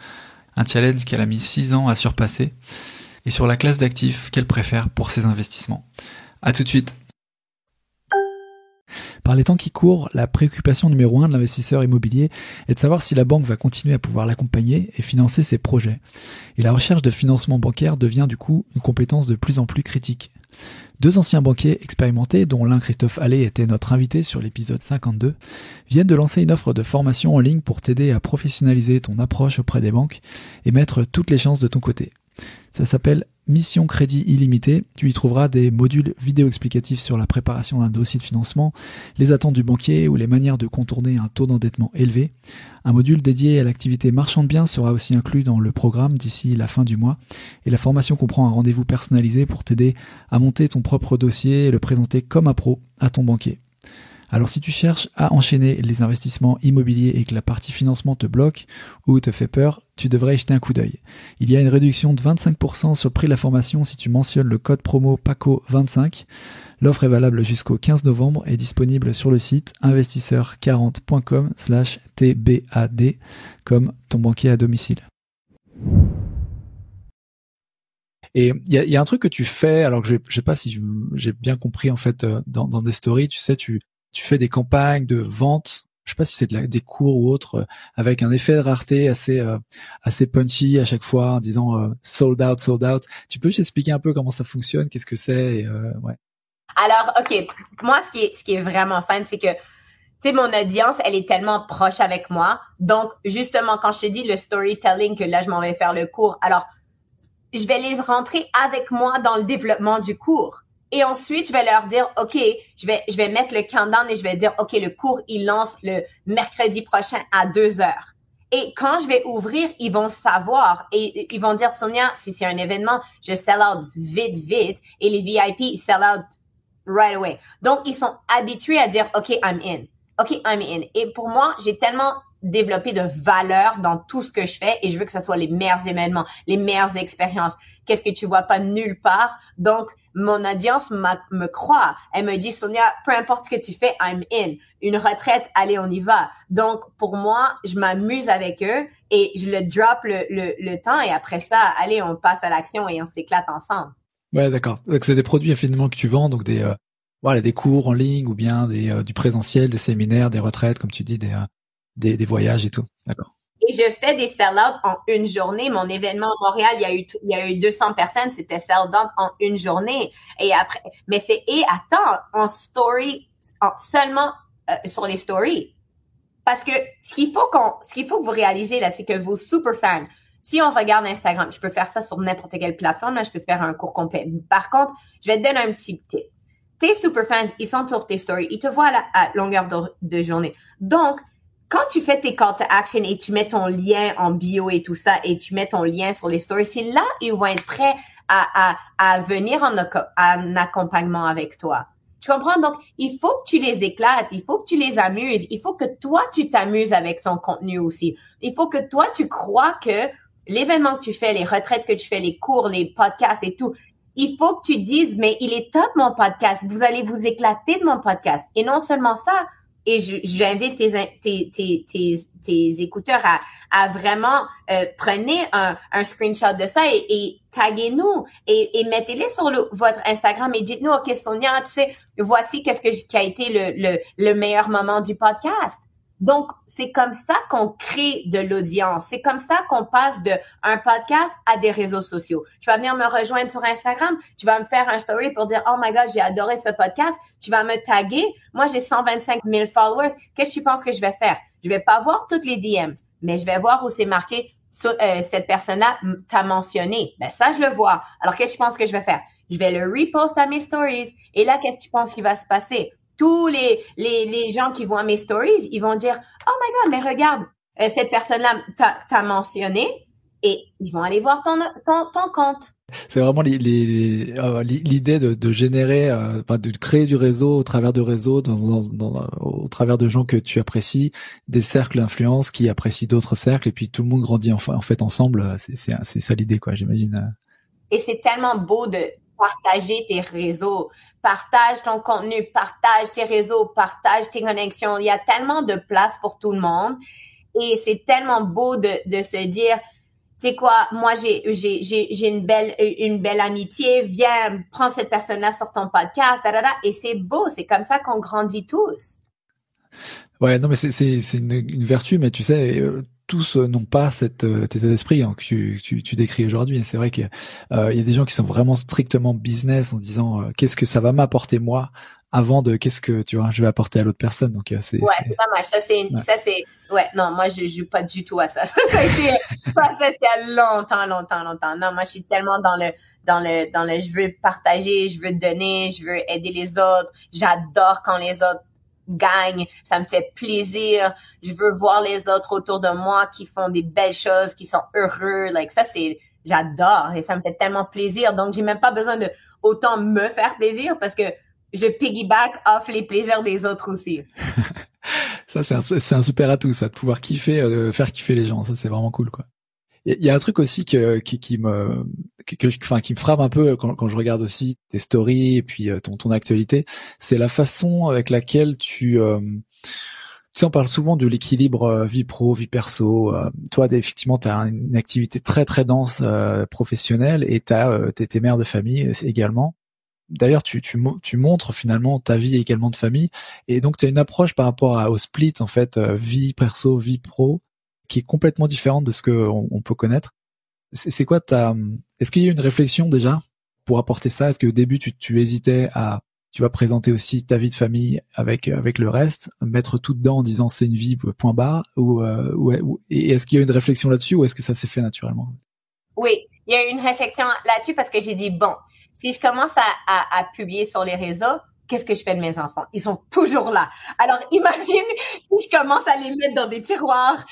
A: un challenge qu'elle a mis 6 ans à surpasser, et sur la classe d'actifs qu'elle préfère pour ses investissements. À tout de suite. Par les temps qui courent, la préoccupation numéro 1 de l'investisseur immobilier est de savoir si la banque va continuer à pouvoir l'accompagner et financer ses projets. Et la recherche de financement bancaire devient du coup une compétence de plus en plus critique. 2 anciens banquiers expérimentés, dont l'un Christophe Allais était notre invité sur l'épisode 52, viennent de lancer une offre de formation en ligne pour t'aider à professionnaliser ton approche auprès des banques et mettre toutes les chances de ton côté. Ça s'appelle Mission Crédit Illimité. Tu y trouveras des modules vidéo explicatifs sur la préparation d'un dossier de financement, les attentes du banquier ou les manières de contourner un taux d'endettement élevé. Un module dédié à l'activité marchand de biens sera aussi inclus dans le programme d'ici la fin du mois. Et la formation comprend un rendez-vous personnalisé pour t'aider à monter ton propre dossier et le présenter comme un pro à ton banquier. Alors si tu cherches à enchaîner les investissements immobiliers et que la partie financement te bloque ou te fait peur, tu devrais y jeter un coup d'œil. Il y a une réduction de 25% sur le prix de la formation si tu mentionnes le code promo PACO25. L'offre est valable jusqu'au 15 novembre et disponible sur le site investisseur40.com/TBAD comme ton banquier à domicile. Et il y a un truc que tu fais, alors que je sais pas si j'ai bien compris en fait dans des stories, tu sais, tu fais des campagnes de vente, je sais pas si c'est des cours ou autre, avec un effet de rareté assez punchy à chaque fois en disant sold out, sold out. Tu peux juste expliquer un peu comment ça fonctionne, qu'est-ce que c'est ouais.
B: Alors, OK, moi, ce qui est vraiment fun, c'est que, tu sais, mon audience, elle est tellement proche avec moi. Donc, justement, quand je te dis le storytelling, que là, je m'en vais faire le cours, alors, je vais les rentrer avec moi dans le développement du cours. Et ensuite, je vais leur dire, OK, je vais mettre le countdown et je vais dire, OK, le cours, il lance le mercredi prochain à 2h. Et quand je vais ouvrir, ils vont savoir et ils vont dire, Sonia, si c'est un événement, je sell out vite. Et les VIP, ils sell out right away. Donc, ils sont habitués à dire, OK, I'm in. OK, I'm in. Et pour moi, j'ai tellement développer de valeur dans tout ce que je fais et je veux que ce soit les meilleurs événements, les meilleures expériences. Qu'est-ce que tu vois pas nulle part? Donc, mon audience me croit. Elle me dit, Sonia, peu importe ce que tu fais, I'm in. Une retraite, allez, on y va. Donc, pour moi, je m'amuse avec eux et je le drop le temps et après ça, allez, on passe à l'action et on s'éclate ensemble.
A: Ouais, d'accord. Donc, c'est des produits finalement que tu vends, donc des cours en ligne ou bien du présentiel, des séminaires, des retraites, comme tu dis, des voyages et tout. D'accord.
B: Et je fais des sell-out en une journée. Mon événement à Montréal, il y a eu 200 personnes, c'était sell-out en une journée. Et après, mais en story, seulement sur les stories. Parce que ce qu'il faut que vous réalisez là, c'est que vos super fans, si on regarde Instagram, je peux faire ça sur n'importe quelle plateforme, là, je peux faire un cours complet. Par contre, je vais te donner un petit tip. Tes super fans, ils sont sur tes stories, ils te voient à longueur de journée. Donc, quand tu fais tes call to action et tu mets ton lien en bio et tout ça et tu mets ton lien sur les stories, c'est là ils vont être prêts à venir en accompagnement avec toi. Tu comprends? Donc, il faut que tu les éclates, il faut que tu les amuses, il faut que toi, tu t'amuses avec ton contenu aussi. Il faut que toi, tu crois que l'événement que tu fais, les retraites que tu fais, les cours, les podcasts et tout, il faut que tu dises, mais il est top mon podcast, vous allez vous éclater de mon podcast. Et non seulement ça, Et j'invite tes écouteurs à vraiment prenez un screenshot de ça et taguez-nous et mettez-les sur votre Instagram et dites-nous, OK, Sonia, tu sais, voici qui a été le meilleur moment du podcast. Donc, c'est comme ça qu'on crée de l'audience. C'est comme ça qu'on passe de un podcast à des réseaux sociaux. Tu vas venir me rejoindre sur Instagram. Tu vas me faire un story pour dire, oh my God, j'ai adoré ce podcast. Tu vas me taguer. Moi, j'ai 125 000 followers. Qu'est-ce que tu penses que je vais faire? Je vais pas voir toutes les DMs, mais je vais voir où c'est marqué, cette personne-là t'a mentionné. Ben, ça, je le vois. Alors, qu'est-ce que tu penses que je vais faire? Je vais le repost à mes stories. Et là, qu'est-ce que tu penses qui va se passer? Tous les gens qui voient mes stories, ils vont dire, oh my God, mais regarde, cette personne-là t'a mentionné, et ils vont aller voir ton compte.
A: C'est vraiment l'idée de générer, de créer du réseau au travers de réseaux, au travers de gens que tu apprécies, des cercles d'influence qui apprécient d'autres cercles, et puis tout le monde grandit en fait ensemble. C'est ça l'idée, quoi, j'imagine.
B: Et c'est tellement beau de partager tes réseaux. Partage ton contenu, partage tes réseaux, partage tes connexions. Il y a tellement de place pour tout le monde. Et c'est tellement beau de se dire, tu sais quoi, moi j'ai une belle amitié, viens, prends cette personne-là sur ton podcast, et c'est beau, c'est comme ça qu'on grandit tous.
A: Ouais, non, mais c'est une vertu, mais tu sais, tous n'ont pas cet état d'esprit que tu décris aujourd'hui. Et c'est vrai que il y a des gens qui sont vraiment strictement business en disant qu'est-ce que ça va m'apporter moi avant de qu'est-ce que je vais apporter à l'autre personne. Donc
B: c'est pas mal. Ça c'est non, moi je joue pas du tout à ça. Ça a été ça il y a longtemps. Non, moi je suis tellement dans le je veux partager, je veux donner, je veux aider les autres. J'adore quand les autres gagnent, ça me fait plaisir. Je veux voir les autres autour de moi qui font des belles choses, qui sont heureux. Ça j'adore et ça me fait tellement plaisir. Donc j'ai même pas besoin de autant me faire plaisir parce que je piggyback off les plaisirs des autres aussi.
A: Ça c'est un super atout, ça, de pouvoir kiffer, faire kiffer les gens. Ça c'est vraiment cool, quoi. Il y a un truc aussi qui me frappe un peu quand je regarde aussi tes stories et puis ton actualité, c'est la façon avec laquelle tu sais, on parle souvent de l'équilibre vie pro, vie perso. Toi, effectivement, tu as une activité très très dense professionnelle et t'es mère de famille également. D'ailleurs, tu montres finalement ta vie également de famille, et donc tu as une approche par rapport au split en fait, vie perso, vie pro, qui est complètement différente de ce que on peut connaître. C'est quoi est-ce qu'il y a une réflexion déjà pour apporter ça? Est-ce qu'au début tu hésitais à présenter aussi ta vie de famille avec le reste, mettre tout dedans en disant c'est une vie point barre, et est-ce qu'il y a une réflexion là-dessus ou est-ce que ça s'est fait naturellement?
B: Oui, il y a eu une réflexion là-dessus parce que j'ai dit bon, si je commence à publier sur les réseaux, qu'est-ce que je fais de mes enfants? Ils sont toujours là. Alors, imagine si je commence à les mettre dans des tiroirs,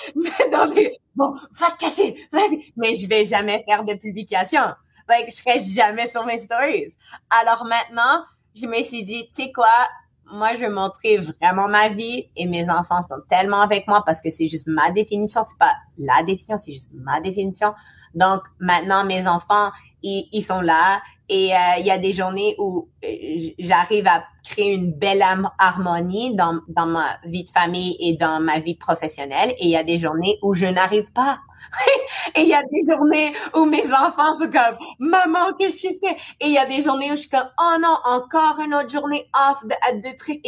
B: bon, va te cacher, mais je vais jamais faire de publication. Je serai jamais sur mes stories. Alors maintenant, je me suis dit, tu sais quoi? Moi, je vais montrer vraiment ma vie et mes enfants sont tellement avec moi parce que c'est juste ma définition. C'est pas la définition, c'est juste ma définition. Donc, maintenant, mes enfants, ils sont là. Et il y a des journées où j'arrive à créer une belle harmonie dans ma vie de famille et dans ma vie professionnelle. Et il y a des journées où je n'arrive pas. Et il y a des journées où mes enfants sont comme « Maman, qu'est-ce que tu fais? » Et il y a des journées où je suis comme « Oh non, encore une autre journée off de trucs. »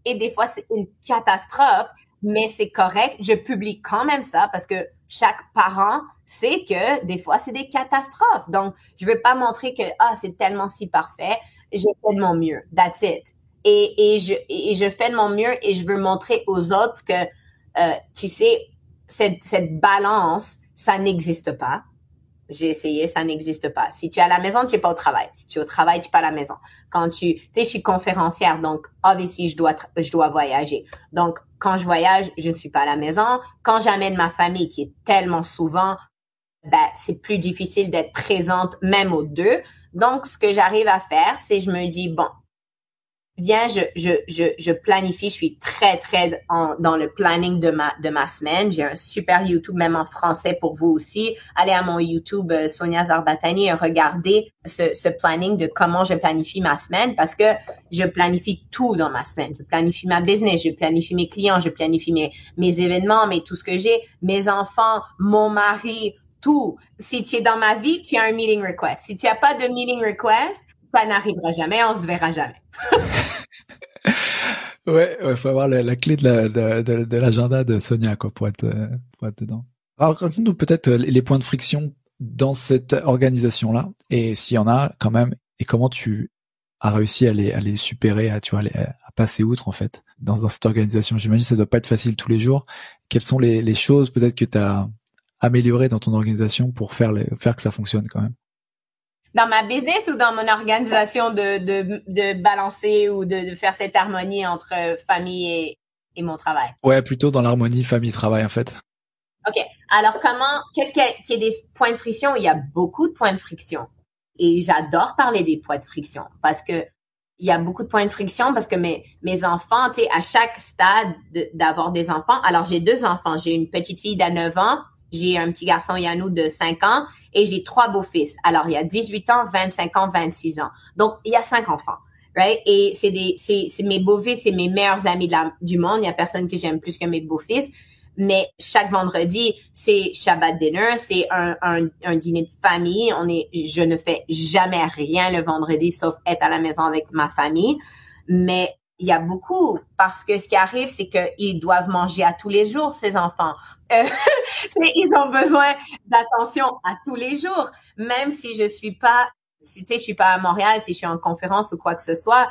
B: Et des fois, c'est une catastrophe. Mais c'est correct, je publie quand même ça parce que chaque parent sait que des fois, c'est des catastrophes. Donc, je veux pas montrer que c'est tellement si parfait. Je fais de mon mieux. That's it. Et je fais de mon mieux et je veux montrer aux autres que, tu sais, cette balance, ça n'existe pas. J'ai essayé, ça n'existe pas. Si tu es à la maison, tu es pas au travail. Si tu es au travail, tu es pas à la maison. Tu sais, je suis conférencière, donc, obviously, je dois voyager. Donc, quand je voyage, je ne suis pas à la maison. Quand j'amène ma famille, qui est tellement souvent, c'est plus difficile d'être présente même aux deux. Donc, ce que j'arrive à faire, c'est je me dis, bon, viens, je planifie, je suis très, très dans le planning de ma semaine. J'ai un super YouTube, même en français pour vous aussi. Allez à mon YouTube, Sonia Zarbatani, et regardez ce planning de comment je planifie ma semaine, parce que je planifie tout dans ma semaine. Je planifie ma business, je planifie mes clients, je planifie mes événements, tout ce que j'ai, mes enfants, mon mari, tout. Si tu es dans ma vie, tu as un meeting request. Si tu n'as pas de meeting request, ça n'arrivera jamais, on se verra jamais.
A: Ouais, faut avoir la clé de l'agenda de Sonia, quoi, pour être dedans. Alors, raconte-nous peut-être les points de friction dans cette organisation-là, et s'il y en a quand même, et comment tu as réussi à les supérer, à passer outre, en fait, dans cette organisation. J'imagine que ça doit pas être facile tous les jours. Quelles sont les choses, peut-être, que tu as améliorées dans ton organisation pour faire que ça fonctionne quand même?
B: Dans ma business ou dans mon organisation de balancer ou de faire cette harmonie entre famille et mon travail?
A: Ouais, plutôt dans l'harmonie famille-travail, en fait.
B: OK. Alors, qu'est-ce qu'il y a des points de friction? Il y a beaucoup de points de friction. Et j'adore parler des points de friction parce que il y a beaucoup de points de friction parce que mes enfants, tu sais, à chaque stade d'avoir des enfants. Alors, j'ai 2 enfants. J'ai une petite fille de 9 ans. J'ai un petit garçon, Yannou, de 5 ans, et j'ai 3 beaux-fils. Alors, il y a 18 ans, 25 ans, 26 ans. Donc, il y a 5 enfants, right? Et c'est mes beaux-fils, c'est mes meilleurs amis du monde. Il y a personne que j'aime plus que mes beaux-fils. Mais chaque vendredi, c'est Shabbat dinner, c'est un dîner de famille. Je ne fais jamais rien le vendredi, sauf être à la maison avec ma famille. Mais il y a beaucoup, parce que ce qui arrive, c'est qu'ils doivent manger à tous les jours, ces enfants. Ils ont besoin d'attention à tous les jours. Même si je suis pas à Montréal, si je suis en conférence ou quoi que ce soit,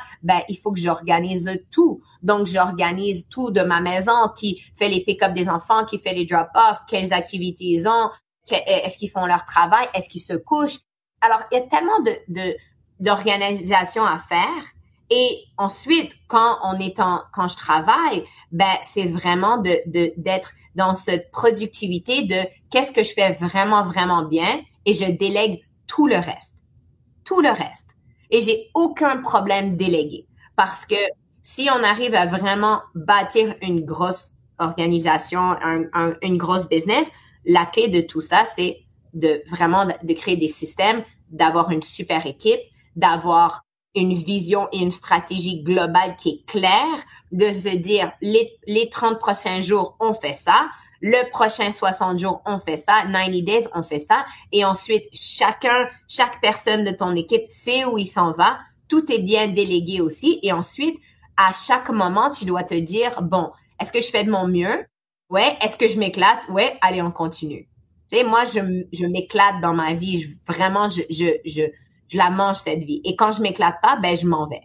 B: il faut que j'organise tout. Donc, j'organise tout de ma maison, qui fait les pick-up des enfants, qui fait les drop-off, quelles activités ils ont, est-ce qu'ils font leur travail, est-ce qu'ils se couchent. Alors, il y a tellement d'organisation à faire. Et ensuite, quand je travaille, c'est vraiment d'être dans cette productivité de qu'est-ce que je fais vraiment, vraiment bien, et je délègue tout le reste. Tout le reste. Et j'ai aucun problème déléguer, parce que si on arrive à vraiment bâtir une grosse organisation, une grosse business, la clé de tout ça, c'est de créer des systèmes, d'avoir une super équipe, d'avoir une vision et une stratégie globale qui est claire, de se dire les 30 prochains jours, on fait ça, le prochain 60 jours, on fait ça, 90 days, on fait ça, et ensuite, chaque personne de ton équipe sait où il s'en va, tout est bien délégué aussi, et ensuite, à chaque moment, tu dois te dire, bon, est-ce que je fais de mon mieux? Ouais. Est-ce que je m'éclate? Ouais. Allez, on continue. Tu sais, moi, je m'éclate dans ma vie, je la mange, cette vie. Et quand je m'éclate pas, je m'en vais.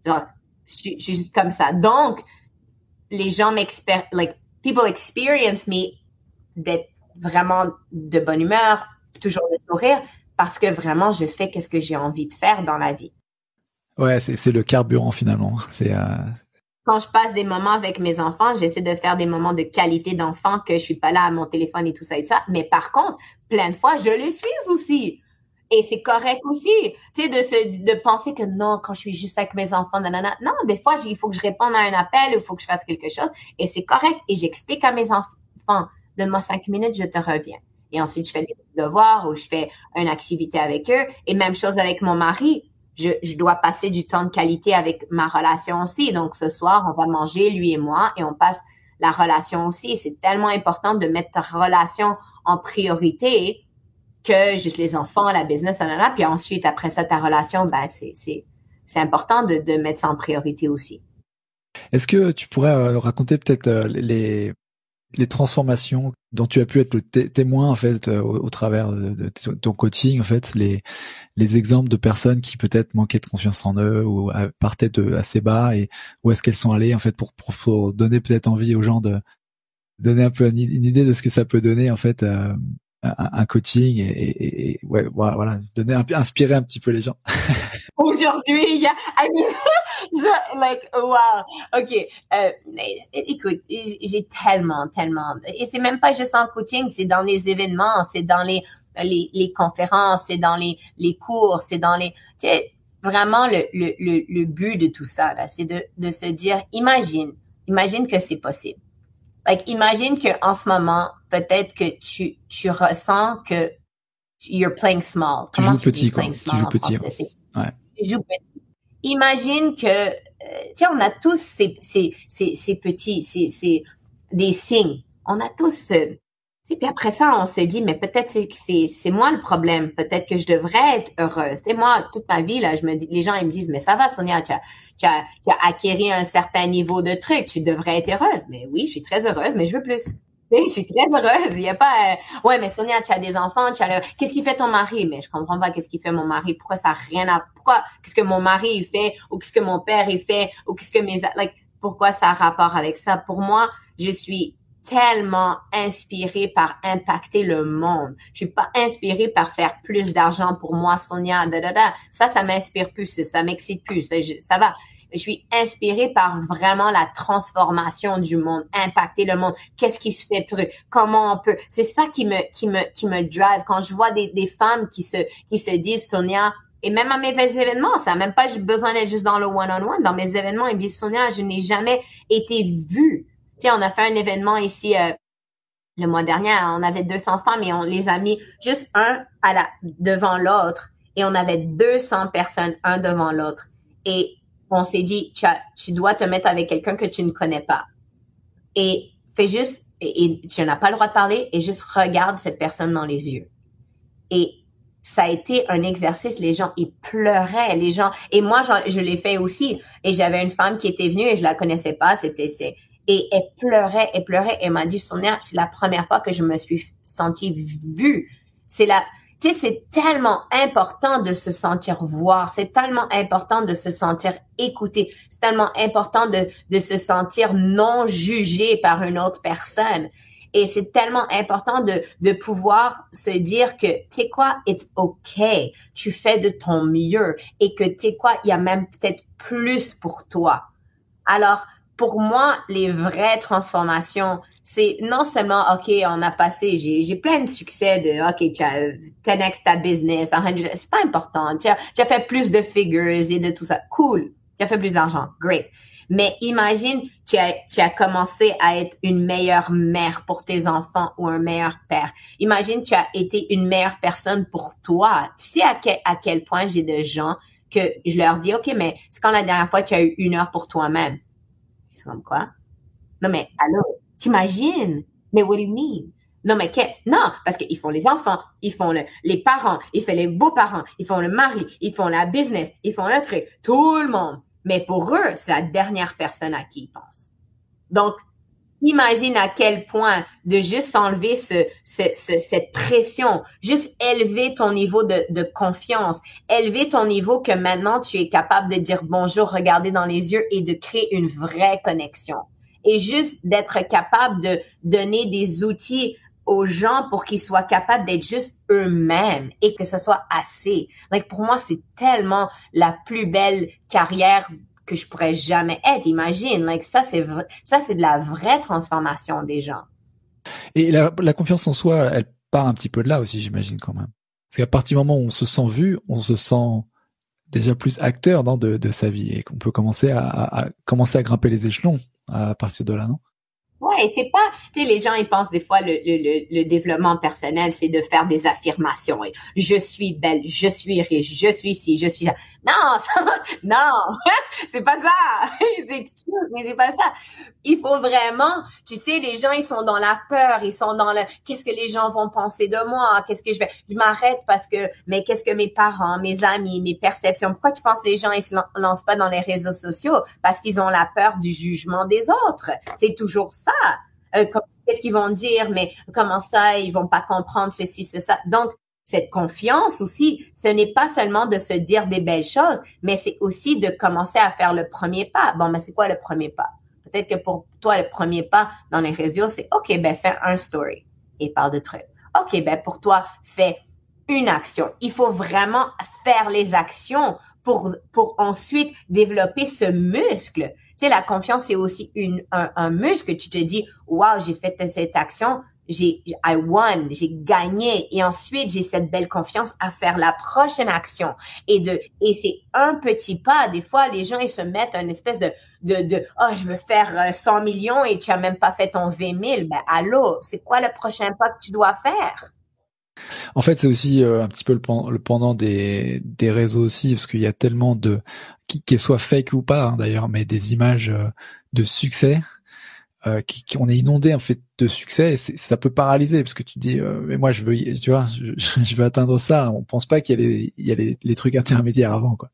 B: Genre, je suis juste comme ça. Donc, les gens people experience me d'être vraiment de bonne humeur, toujours le sourire, parce que vraiment, je fais qu'est-ce que j'ai envie de faire dans la vie.
A: Ouais, c'est le carburant, finalement.
B: Quand je passe des moments avec mes enfants, j'essaie de faire des moments de qualité d'enfant, que je suis pas là à mon téléphone et tout ça et tout ça. Mais par contre, plein de fois, je le suis aussi. Et c'est correct aussi, tu sais, de penser que non, quand je suis juste avec mes enfants, nanana. Non, des fois, il faut que je réponde à un appel, il faut que je fasse quelque chose. Et c'est correct. Et j'explique à mes enfants, donne-moi 5 minutes, je te reviens. Et ensuite, je fais des devoirs ou je fais une activité avec eux. Et même chose avec mon mari. Je dois passer du temps de qualité avec ma relation aussi. Donc, ce soir, on va manger, lui et moi, et on passe la relation aussi. Et c'est tellement important de mettre ta relation en priorité que juste les enfants, la business, nanana. Puis ensuite, après ça, ta relation, c'est important de mettre ça en priorité aussi.
A: Est-ce que tu pourrais raconter peut-être les transformations dont tu as pu être le témoin, en fait, au travers de ton coaching, en fait, les exemples de personnes qui peut-être manquaient de confiance en eux ou partaient assez bas, et où est-ce qu'elles sont allées, en fait, pour donner peut-être envie aux gens de donner un peu une idée de ce que ça peut donner, en fait, un coaching, et ouais, voilà, inspirer un petit peu les gens.
B: Aujourd'hui, wow, ok. Écoute, j'ai tellement, et c'est même pas juste en coaching, c'est dans les événements, c'est dans les conférences, c'est dans les cours, c'est dans tu sais, vraiment le but de tout ça, là, c'est de se dire, imagine que c'est possible. Like, imagine que en ce moment, peut-être que tu ressens que you're playing small.
A: Tu joues petit, quoi. Tu joues petit.
B: Ouais. Tu joues petit. Imagine que, tu sais, on a tous ces petits, des signes. On a tous, puis après ça, on se dit, mais peut-être c'est moi le problème. Peut-être que je devrais être heureuse. Tu sais, moi, toute ma vie, là, les gens, ils me disent, mais ça va, Sonia, tu as acquéri un certain niveau de truc. Tu devrais être heureuse. Mais oui, je suis très heureuse, mais je veux plus. Je suis très heureuse. Il y a pas, ouais, mais Sonia, tu as des enfants, qu'est-ce qu'il fait ton mari? Mais je comprends pas qu'est-ce qu'il fait mon mari. Pourquoi ça a rien à, qu'est-ce que mon mari, il fait, ou qu'est-ce que mon père, il fait, ou qu'est-ce que pourquoi ça a rapport avec ça? Pour moi, je suis tellement inspirée par impacter le monde. Je suis pas inspirée par faire plus d'argent pour moi, Sonia, Ça m'inspire plus, ça m'excite plus, ça va. Je suis inspirée par vraiment la transformation du monde, impacter le monde. Qu'est-ce qui se fait comment on peut, c'est ça qui me drive. Quand je vois des femmes qui se disent, Sonia, et même à mes événements, ça n'a même pas besoin d'être juste dans le one-on-one. Dans mes événements, ils me disent, Sonia, je n'ai jamais été vue. Tu sais, on a fait un événement ici le mois dernier, on avait 200 femmes et on les a mis juste un devant l'autre et on avait 200 personnes un devant l'autre. Et on s'est dit, tu dois te mettre avec quelqu'un que tu ne connais pas. Et fais juste, et tu n'as pas le droit de parler et juste regarde cette personne dans les yeux. Et ça a été un exercice, les gens, ils pleuraient, les gens, et moi, je l'ai fait aussi. Et j'avais une femme qui était venue et je la connaissais pas, et elle pleurait, elle m'a dit, Sonia, c'est la première fois que je me suis sentie vue. Tu sais, c'est tellement important de se sentir voir, c'est tellement important de se sentir écouté, c'est tellement important de se sentir non jugé par une autre personne. Et c'est tellement important de pouvoir se dire que, tu sais quoi, it's okay, tu fais de ton mieux et que, tu sais quoi, il y a même peut-être plus pour toi. Alors, pour moi, les vraies transformations, c'est non seulement, OK, on a passé, j'ai plein de succès de, OK, tu as 10x ta business, 100, c'est pas important. Tu as fait plus de figures et de tout ça. Cool. Tu as fait plus d'argent. Great. Mais imagine, tu as commencé à être une meilleure mère pour tes enfants ou un meilleur père. Imagine, tu as été une meilleure personne pour toi. Tu sais à quel point j'ai de gens que je leur dis, OK, mais c'est quand la dernière fois tu as eu 1 heure pour toi-même? C'est comme quoi? Non, mais allô, t'imagines? Mais what do you mean? Non, mais non, parce qu'ils font les enfants, ils font les parents, ils font les beaux-parents, ils font le mari, ils font la business, ils font le truc, tout le monde. Mais pour eux, c'est la dernière personne à qui ils pensent. Donc, imagine à quel point de juste enlever cette pression, juste élever ton niveau de confiance, élever ton niveau que maintenant tu es capable de dire bonjour, regarder dans les yeux et de créer une vraie connexion. Et juste d'être capable de donner des outils aux gens pour qu'ils soient capables d'être juste eux-mêmes et que ce soit assez. Pour moi, c'est tellement la plus belle carrière que je pourrais jamais être. Imagine, ça c'est de la vraie transformation des gens.
A: Et la confiance en soi, elle part un petit peu de là aussi, j'imagine quand même. Parce qu'à partir du moment où on se sent vu, on se sent déjà plus acteur de sa vie et qu'on peut commencer à grimper les échelons à partir de là, non?
B: Ouais, c'est pas, tu sais, les gens, ils pensent des fois le développement personnel, c'est de faire des affirmations. Je suis belle, je suis riche, je suis ci, je suis ça. Non, c'est pas ça. Mais c'est pas ça. Il faut vraiment, tu sais, les gens, ils sont dans la peur, ils sont dans qu'est-ce que les gens vont penser de moi? Qu'est-ce que je m'arrête mais qu'est-ce que mes parents, mes amis, mes perceptions? Pourquoi tu penses que les gens, ils se lancent pas dans les réseaux sociaux? Parce qu'ils ont la peur du jugement des autres. C'est toujours ça. Qu'est-ce qu'ils vont dire? Mais comment ça? Ils vont pas comprendre ceci, ça. Donc, cette confiance aussi, ce n'est pas seulement de se dire des belles choses, mais c'est aussi de commencer à faire le premier pas. Bon, mais c'est quoi le premier pas? Peut-être que pour toi, le premier pas dans les réseaux, c'est OK, fais un story et parle de trucs. OK, pour toi, fais une action. Il faut vraiment faire les actions pour ensuite développer ce muscle. Tu sais, la confiance, c'est aussi un muscle. Tu te dis, wow, j'ai fait cette action. I won, j'ai gagné. Et ensuite, j'ai cette belle confiance à faire la prochaine action. Et c'est un petit pas. Des fois, les gens, ils se mettent une espèce oh, je veux faire 100 millions et tu as même pas fait ton 20 000. Ben, allô, c'est quoi le prochain pas que tu dois faire?
A: En fait, c'est aussi un petit peu le pendant des réseaux aussi, parce qu'il y a tellement qu'ils soient fake ou pas, hein, d'ailleurs, mais des images de succès, on est inondé en fait de succès, et ça peut paralyser, parce que tu te dis, mais moi je veux, tu vois, je veux atteindre ça. On pense pas qu'il y a les trucs intermédiaires avant, quoi.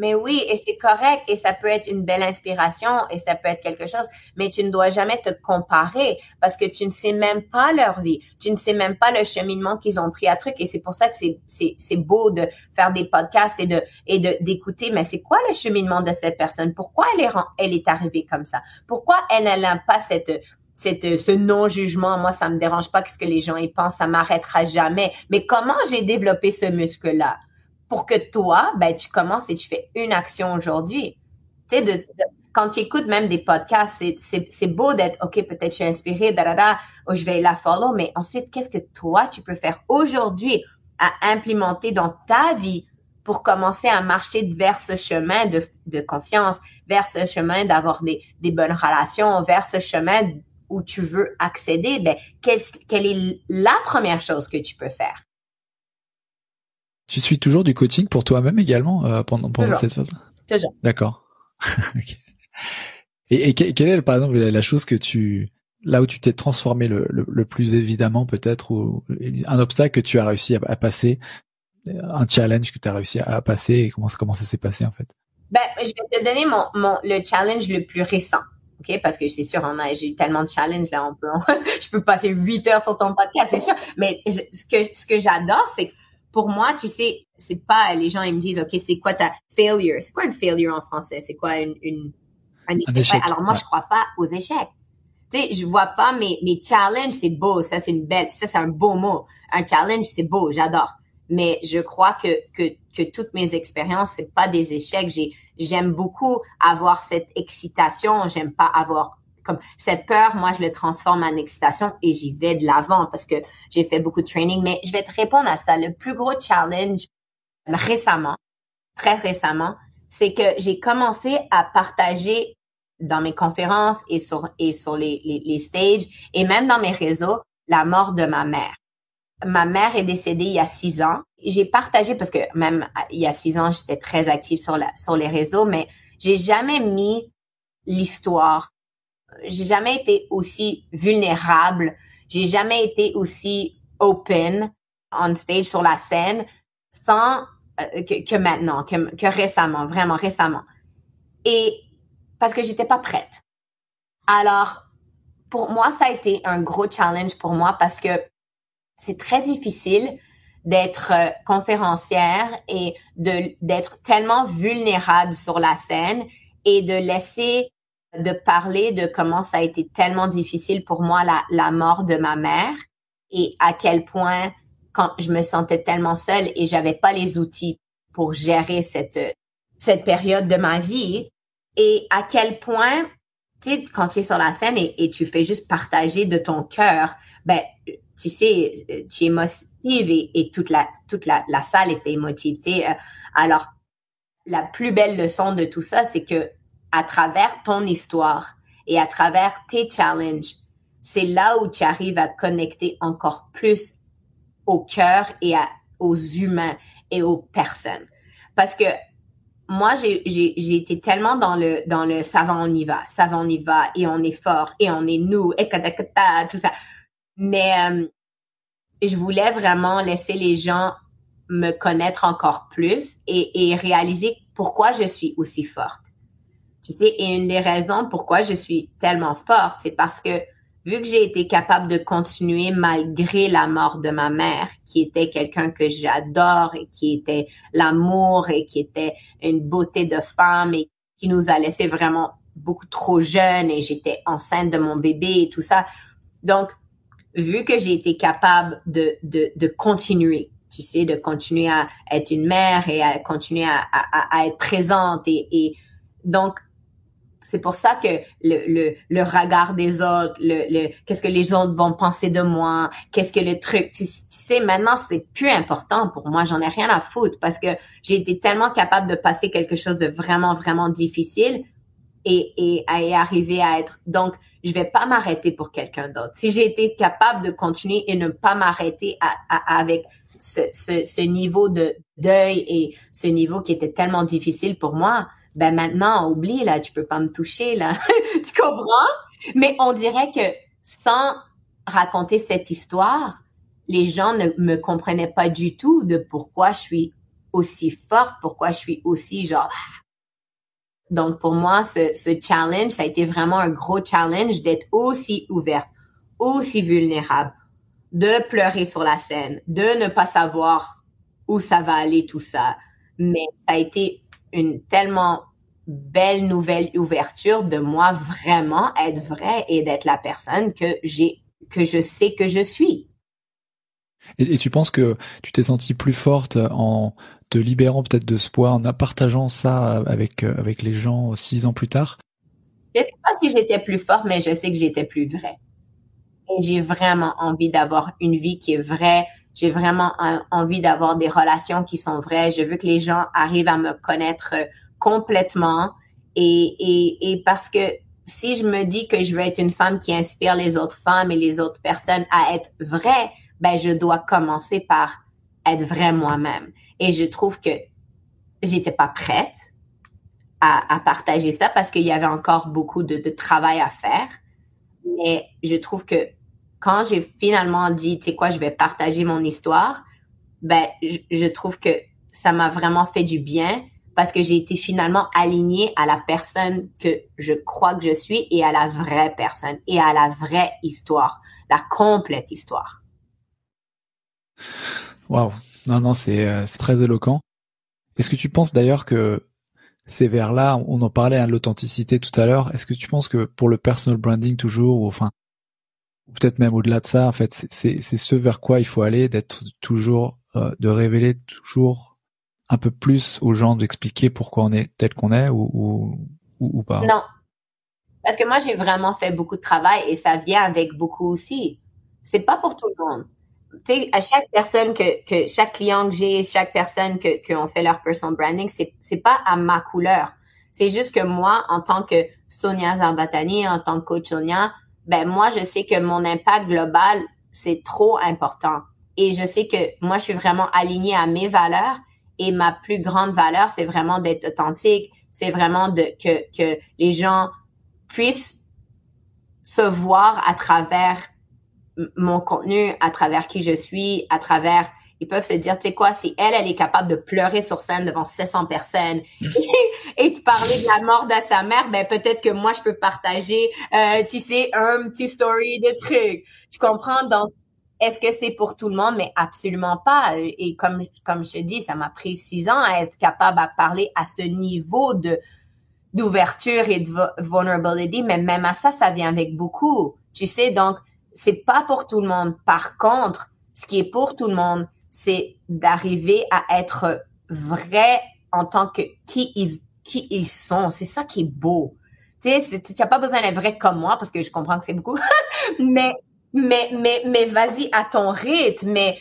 B: Mais oui, et c'est correct, et ça peut être une belle inspiration, et ça peut être quelque chose, mais tu ne dois jamais te comparer, parce que tu ne sais même pas leur vie, tu ne sais même pas le cheminement qu'ils ont pris à truc, et c'est pour ça que c'est beau de faire des podcasts d'écouter, mais c'est quoi le cheminement de cette personne? Pourquoi elle est arrivée comme ça? Pourquoi elle n'a pas ce non-jugement? Moi, ça me dérange pas qu'est-ce que les gens y pensent, ça m'arrêtera jamais. Mais comment j'ai développé ce muscle-là? Pour que toi, ben, tu commences et tu fais une action aujourd'hui. Tu sais, quand tu écoutes même des podcasts, c'est beau d'être, OK, peut-être je suis inspirée, ou je vais la follow, mais ensuite, qu'est-ce que toi, tu peux faire aujourd'hui à implémenter dans ta vie pour commencer à marcher vers ce chemin de confiance, vers ce chemin d'avoir des bonnes relations, vers ce chemin où tu veux accéder? Ben, quelle est la première chose que tu peux faire?
A: Tu suis toujours du coaching pour toi-même également pendant cette phase?
B: Toujours.
A: D'accord. Okay. Et quelle est, par exemple, la chose là où tu t'es transformé le plus évidemment peut-être, ou un obstacle que tu as réussi à passer, un challenge que tu as réussi à passer, et comment ça s'est passé en fait?
B: Ben, je vais te donner le challenge le plus récent. OK? Parce que c'est sûr, j'ai eu tellement de challenges, là, je peux passer 8 heures sur ton podcast, c'est sûr. Mais ce que j'adore, c'est pour moi, tu sais, c'est pas, les gens, ils me disent, OK, c'est quoi ta failure? C'est quoi une failure en français? C'est quoi un échec? Alors moi, je crois pas aux échecs. Tu sais, je vois pas mes challenges, c'est beau. Ça, c'est un beau mot. Un challenge, c'est beau. J'adore. Mais je crois que toutes mes expériences, c'est pas des échecs. J'aime beaucoup avoir cette excitation. J'aime pas avoir comme cette peur, moi, je le transforme en excitation et j'y vais de l'avant parce que j'ai fait beaucoup de training. Mais je vais te répondre à ça. Le plus gros challenge récemment, très récemment, c'est que j'ai commencé à partager dans mes conférences et sur les stages et même dans mes réseaux la mort de ma mère. Ma mère est décédée il y a 6 ans. J'ai partagé parce que même il y a 6 ans, j'étais très active sur les réseaux, mais j'ai jamais mis l'histoire. J'ai jamais été aussi vulnérable. J'ai jamais été aussi open on stage sur la scène sans que maintenant, que récemment, vraiment récemment. Et parce que j'étais pas prête. Alors, pour moi, ça a été un gros challenge pour moi parce que c'est très difficile d'être conférencière et d'être tellement vulnérable sur la scène et de laisser de parler de comment ça a été tellement difficile pour moi la mort de ma mère et à quel point quand je me sentais tellement seule et j'avais pas les outils pour gérer cette période de ma vie et à quel point tu sais quand tu es sur la scène et tu fais juste partager de ton cœur, ben tu sais tu es émotive et toute la salle était émotive, tu sais. Alors la plus belle leçon de tout ça, c'est que à travers ton histoire et à travers tes challenges, c'est là où tu arrives à connecter encore plus au cœur et aux humains et aux personnes. Parce que moi, j'ai été tellement dans le ça va, on y va et on est fort et on est nous et tout ça. Mais je voulais vraiment laisser les gens me connaître encore plus et réaliser pourquoi je suis aussi forte. Tu sais, et une des raisons pourquoi je suis tellement forte, c'est parce que vu que j'ai été capable de continuer malgré la mort de ma mère, qui était quelqu'un que j'adore et qui était l'amour et qui était une beauté de femme et qui nous a laissé vraiment beaucoup trop jeunes et j'étais enceinte de mon bébé et tout ça. Donc, vu que j'ai été capable de continuer, tu sais, de continuer à être une mère et à continuer à être présente et donc, c'est pour ça que le regard des autres, qu'est-ce que les autres vont penser de moi, qu'est-ce que le truc, tu sais, maintenant, c'est plus important pour moi. J'en ai rien à foutre parce que j'ai été tellement capable de passer quelque chose de vraiment, vraiment difficile et arriver à être. Donc, je vais pas m'arrêter pour quelqu'un d'autre. Si j'ai été capable de continuer et ne pas m'arrêter avec ce niveau de deuil et ce niveau qui était tellement difficile pour moi, ben maintenant, oublie, là, tu peux pas me toucher, là. Tu comprends? Mais on dirait que sans raconter cette histoire, les gens ne me comprenaient pas du tout de pourquoi je suis aussi forte, pourquoi je suis aussi genre... Donc, pour moi, ce challenge, ça a été vraiment un gros challenge d'être aussi ouverte, aussi vulnérable, de pleurer sur la scène, de ne pas savoir où ça va aller, tout ça. Mais ça a été une tellement belle nouvelle ouverture de moi vraiment être vraie et d'être la personne que je sais que je suis.
A: Et tu penses que tu t'es sentie plus forte en te libérant peut-être de ce poids, en partageant ça avec les gens 6 ans plus tard?
B: Je sais pas si j'étais plus forte, mais je sais que j'étais plus vraie. Et j'ai vraiment envie d'avoir une vie qui est vraie. J'ai vraiment envie d'avoir des relations qui sont vraies. Je veux que les gens arrivent à me connaître complètement. Et parce que si je me dis que je veux être une femme qui inspire les autres femmes et les autres personnes à être vraies, ben je dois commencer par être vraie moi-même. Et je trouve que j'étais pas prête à partager ça parce qu'il y avait encore beaucoup de travail à faire. Mais je trouve que quand j'ai finalement dit, tu sais quoi, je vais partager mon histoire, ben je trouve que ça m'a vraiment fait du bien parce que j'ai été finalement alignée à la personne que je crois que je suis et à la vraie personne et à la vraie histoire, la complète histoire.
A: Waouh. Non, c'est très éloquent. Est-ce que tu penses d'ailleurs que ces vers-là, on en parlait, de l'authenticité tout à l'heure, est-ce que tu penses que pour le personal branding toujours, ou enfin, peut-être même au-delà de ça, en fait, c'est ce vers quoi il faut aller, d'être toujours, de révéler toujours un peu plus aux gens, d'expliquer pourquoi on est tel qu'on est ou pas?
B: Non. Parce que moi, j'ai vraiment fait beaucoup de travail et ça vient avec beaucoup aussi. C'est pas pour tout le monde. Tu sais, à chaque personne que chaque client que j'ai, chaque personne que on fait leur personal branding, c'est pas à ma couleur. C'est juste que moi, en tant que Sonia Zarbatani, en tant que coach Sonia, ben moi, je sais que mon impact global, c'est trop important. Et je sais que moi, je suis vraiment alignée à mes valeurs et ma plus grande valeur, c'est vraiment d'être authentique. C'est vraiment que les gens puissent se voir à travers mon contenu, à travers qui je suis, à travers, ils peuvent se dire, tu sais quoi, si elle est capable de pleurer sur scène devant 700 personnes et de parler de la mort de sa mère, ben peut-être que moi je peux partager, tu sais, un petit story de trucs. Tu comprends? Donc, est-ce que c'est pour tout le monde? Mais absolument pas. Et comme je te dis, ça m'a pris 6 ans à être capable à parler à ce niveau d'ouverture et de vulnerability, mais même à ça, ça vient avec beaucoup. Tu sais, donc, c'est pas pour tout le monde. Par contre, ce qui est pour tout le monde, c'est d'arriver à être vrai en tant que qui ils sont. C'est ça qui est beau. Tu sais, tu n'as pas besoin d'être vrai comme moi parce que je comprends que c'est beaucoup. mais vas-y à ton rythme. Mais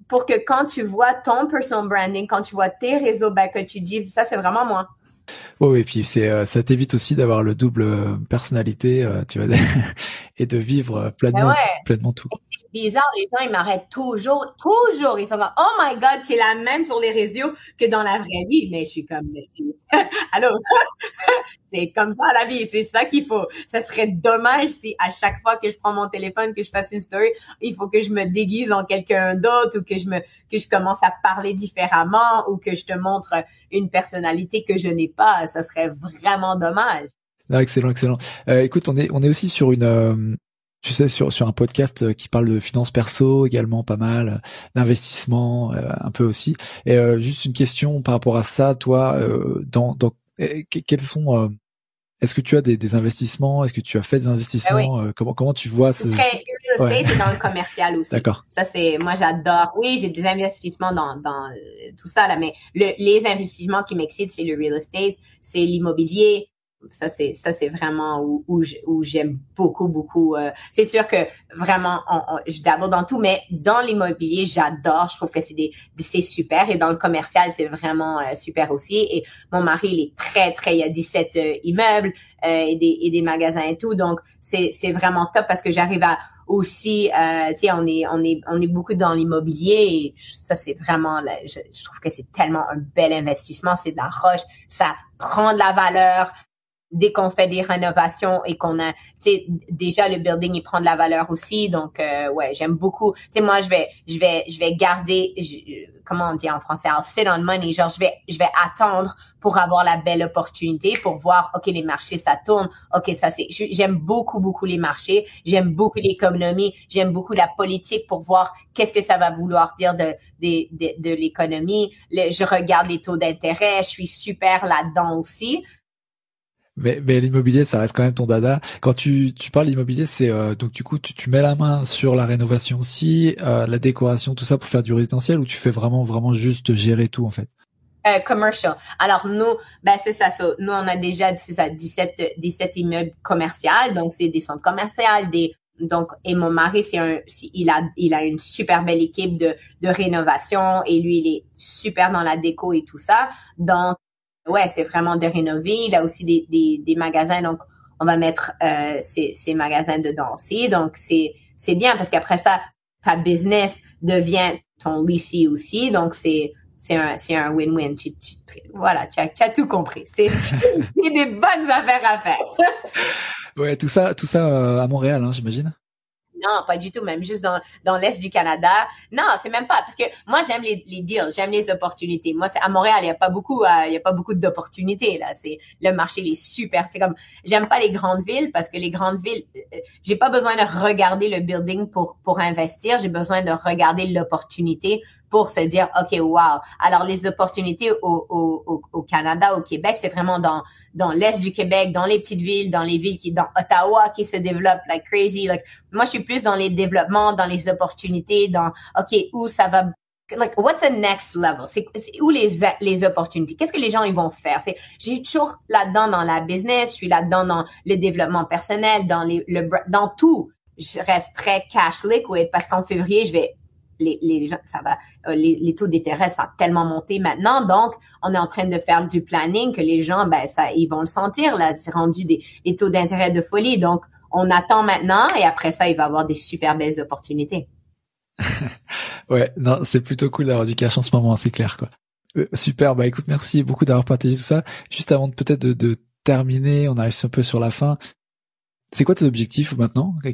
B: pour que quand tu vois ton personal branding, quand tu vois tes réseaux, ben, que tu dis, ça, c'est vraiment moi.
A: Oui, et puis ça t'évite aussi d'avoir le double personnalité, tu vois, et de vivre pleinement tout.
B: C'est bizarre, les gens, ils m'arrêtent toujours. Ils sont comme, oh my God, tu es la même sur les réseaux que dans la vraie vie. Mais je suis comme, merci. Allô? C'est comme ça la vie, c'est ça qu'il faut. Ça serait dommage si à chaque fois que je prends mon téléphone, que je fasse une story, il faut que je me déguise en quelqu'un d'autre ou que je commence à parler différemment ou que je te montre une personnalité que je n'ai pas. Ça serait vraiment dommage.
A: Ah, excellent. Écoute, on est aussi sur tu sais, sur un podcast qui parle de finances perso également, pas mal, d'investissement, un peu aussi. Et juste une question par rapport à ça, toi, quels sont est-ce que tu as des investissements? Est-ce que tu as fait des investissements?
B: Oui.
A: Comment tu vois
B: ce real estate et dans le commercial aussi.
A: D'accord.
B: Ça, moi, j'adore. Oui, j'ai des investissements dans tout ça, là, mais les investissements qui m'excitent, c'est le real estate, c'est l'immobilier. ça c'est vraiment où j'aime beaucoup. C'est sûr que vraiment, je dabble dans tout, mais dans l'immobilier, j'adore. Je trouve que c'est super. Et dans le commercial, c'est vraiment super aussi. Et mon mari, il est très, il y a 17 immeubles et des magasins et tout. Donc, c'est vraiment top parce que j'arrive à aussi, tu sais, on est beaucoup dans l'immobilier et ça, c'est vraiment, je trouve que c'est tellement un bel investissement. C'est de la roche. Ça prend de la valeur. Dès qu'on fait des rénovations et qu'on a, tu sais, déjà le building il prend de la valeur aussi, donc ouais, j'aime beaucoup. Tu sais, moi je vais garder, comment on dit en français, I'll sit on money, genre je vais attendre pour avoir la belle opportunité, pour voir, ok, les marchés ça tourne, ok, ça c'est, j'aime beaucoup les marchés, j'aime beaucoup l'économie, j'aime beaucoup la politique pour voir qu'est-ce que ça va vouloir dire de l'économie. Je regarde les taux d'intérêt, je suis super là-dedans aussi.
A: Mais l'immobilier, ça reste quand même ton dada. Quand tu parles d'immobilier, c'est donc du coup tu mets la main sur la rénovation aussi, la décoration, tout ça pour faire du résidentiel, ou tu fais vraiment juste gérer tout en fait?
B: Commercial. Alors nous, ben c'est ça. Nous on a déjà c'est ça 17 immeubles commerciaux, donc c'est des centres commerciaux, donc et mon mari il a une super belle équipe de rénovation et lui il est super dans la déco et tout ça. Donc ouais, c'est vraiment de rénover. Il a aussi des magasins, donc on va mettre ces magasins dedans aussi. Donc c'est bien parce qu'après ça, ta business devient ton lycée aussi. Donc c'est un win-win. Voilà, tu as tout compris. C'est des bonnes affaires à faire.
A: Ouais, tout ça à Montréal, hein, j'imagine.
B: Non, pas du tout, même juste dans l'Est du Canada. Non, c'est même pas, parce que moi, j'aime les deals, j'aime les opportunités. Moi, à Montréal, il y a pas beaucoup d'opportunités, là. Le marché, il est super. C'est comme, j'aime pas les grandes villes parce que les grandes villes, j'ai pas besoin de regarder le building pour investir. J'ai besoin de regarder l'opportunité pour se dire, OK, wow. Alors, les opportunités au Canada, au Québec, c'est vraiment dans l'Est du Québec, dans les petites villes, dans les villes dans Ottawa qui se développent like crazy. Like, moi, je suis plus dans les développements, dans les opportunités, dans, OK, où ça va, like, what's the next level? C'est où les opportunités? Qu'est-ce que les gens, ils vont faire? J'ai toujours là-dedans dans la business, je suis là-dedans dans le développement personnel, dans tout. Je reste très cash liquid parce qu'en février, les gens, ça va, les taux d'intérêt sont tellement montés maintenant, donc on est en train de faire du planning que les gens, ben ça, ils vont le sentir là, c'est rendu des taux d'intérêt de folie, donc on attend maintenant et après ça, il va y avoir des super belles opportunités.
A: Ouais, non, c'est plutôt cool d'avoir du cash en ce moment, c'est clair quoi. Super, bah écoute, merci beaucoup d'avoir partagé tout ça. Juste avant de terminer, on arrive un peu sur la fin. C'est quoi tes objectifs maintenant? Où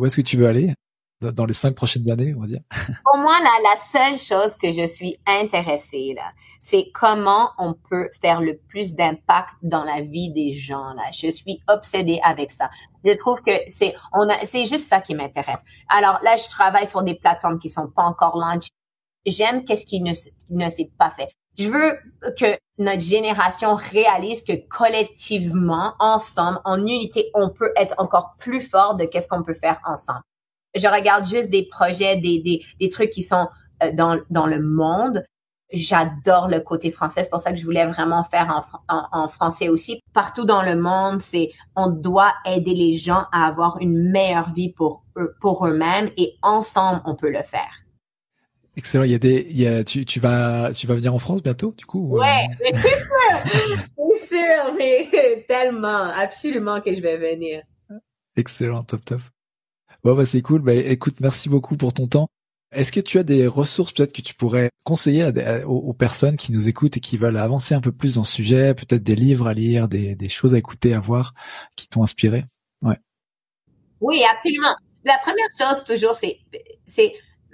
A: est-ce que tu veux aller dans les 5 prochaines années, on va dire?
B: Pour moi, là, la seule chose que je suis intéressée, là, c'est comment on peut faire le plus d'impact dans la vie des gens, là. Je suis obsédée avec ça. Je trouve que c'est juste ça qui m'intéresse. Alors là, je travaille sur des plateformes qui sont pas encore lancées. J'aime qu'est-ce qui ne s'est pas fait. Je veux que notre génération réalise que collectivement, ensemble, en unité, on peut être encore plus fort de qu'est-ce qu'on peut faire ensemble. Je regarde juste des projets, des trucs qui sont dans le monde. J'adore le côté français. C'est pour ça que je voulais vraiment faire en français aussi. Partout dans le monde, on doit aider les gens à avoir une meilleure vie pour eux-mêmes et ensemble, on peut le faire.
A: Excellent. Tu vas venir en France bientôt, du coup?
B: Ouais, c'est sûr, mais tellement, absolument que je vais venir.
A: Excellent, top. Bon, bah, c'est cool. Bah, écoute, merci beaucoup pour ton temps. Est-ce que tu as des ressources peut-être que tu pourrais conseiller aux personnes qui nous écoutent et qui veulent avancer un peu plus dans ce sujet, peut-être des livres à lire, des choses à écouter, à voir, qui t'ont inspiré? Ouais.
B: Oui, absolument. La première chose toujours, c'est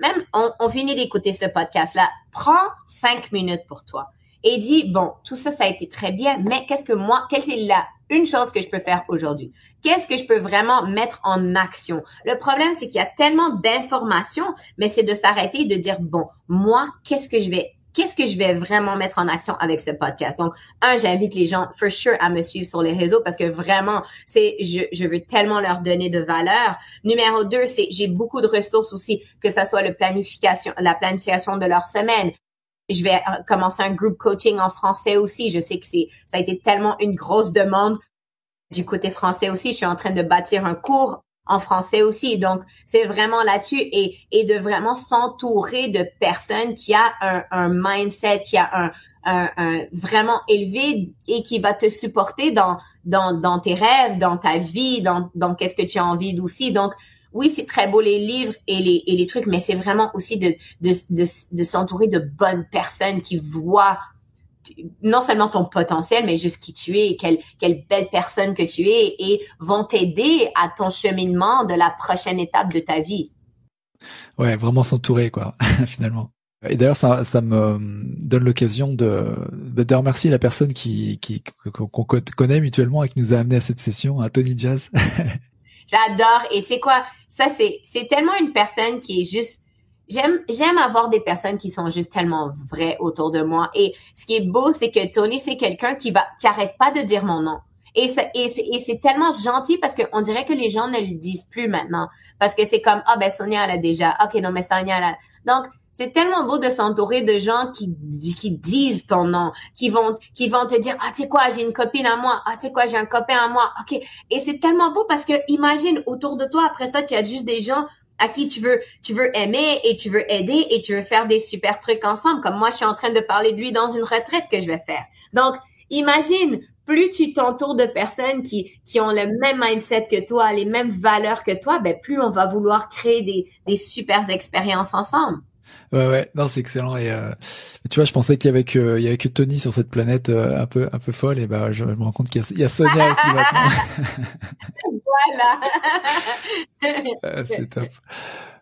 B: même on finit d'écouter ce podcast-là, prends 5 minutes pour toi et dis, bon, tout ça a été très bien, mais quelle est une chose que je peux faire aujourd'hui? Qu'est-ce que je peux vraiment mettre en action? Le problème, c'est qu'il y a tellement d'informations, mais c'est de s'arrêter et de dire, bon, moi, qu'est-ce que je vais vraiment mettre en action avec ce podcast? Donc, j'invite les gens, for sure, à me suivre sur les réseaux parce que vraiment, je veux tellement leur donner de valeur. Numéro 2, j'ai beaucoup de ressources aussi, que ça soit la planification de leur semaine. Je vais commencer un group coaching en français aussi. Je sais que ça a été tellement une grosse demande du côté français aussi. Je suis en train de bâtir un cours en français aussi. Donc, c'est vraiment là-dessus et de vraiment s'entourer de personnes qui a un mindset, qui a un vraiment élevé et qui va te supporter dans tes rêves, dans ta vie, dans qu'est-ce que tu as envie aussi. Donc, oui, c'est très beau les livres et les trucs, mais c'est vraiment aussi de s'entourer de bonnes personnes qui voient non seulement ton potentiel, mais juste qui tu es, quelle belle personne que tu es et vont t'aider à ton cheminement de la prochaine étape de ta vie.
A: Ouais, vraiment s'entourer, quoi, finalement. Et d'ailleurs, ça me donne l'occasion de remercier la personne qu'on connaît mutuellement et qui nous a amené à cette session, Tony Jazz.
B: J'adore. Et tu sais quoi, ça c'est tellement une personne qui est juste. J'aime avoir des personnes qui sont juste tellement vraies autour de moi. Et ce qui est beau, c'est que Tony, c'est quelqu'un qui arrête pas de dire mon nom. Et c'est tellement gentil parce que on dirait que les gens ne le disent plus maintenant. Parce que c'est comme, Sonia, elle a déjà. OK, non, mais Sonia, elle a. Donc, c'est tellement beau de s'entourer de gens qui disent ton nom, qui vont te dire, tu sais quoi, j'ai une copine à moi. Tu sais quoi, j'ai un copain à moi. OK. Et c'est tellement beau parce que imagine autour de toi, après ça, tu as juste des gens à qui tu veux aimer et tu veux aider et tu veux faire des super trucs ensemble. Comme moi, je suis en train de parler de lui dans une retraite que je vais faire. Donc, imagine, plus tu t'entoures de personnes qui ont le même mindset que toi, les mêmes valeurs que toi, plus on va vouloir créer des super expériences ensemble.
A: Ouais, non, c'est excellent. Et tu vois, je pensais qu'il y avait que Tony sur cette planète un peu folle, et je me rends compte qu'il y a Sonia aussi maintenant.
B: Voilà.
A: C'est top.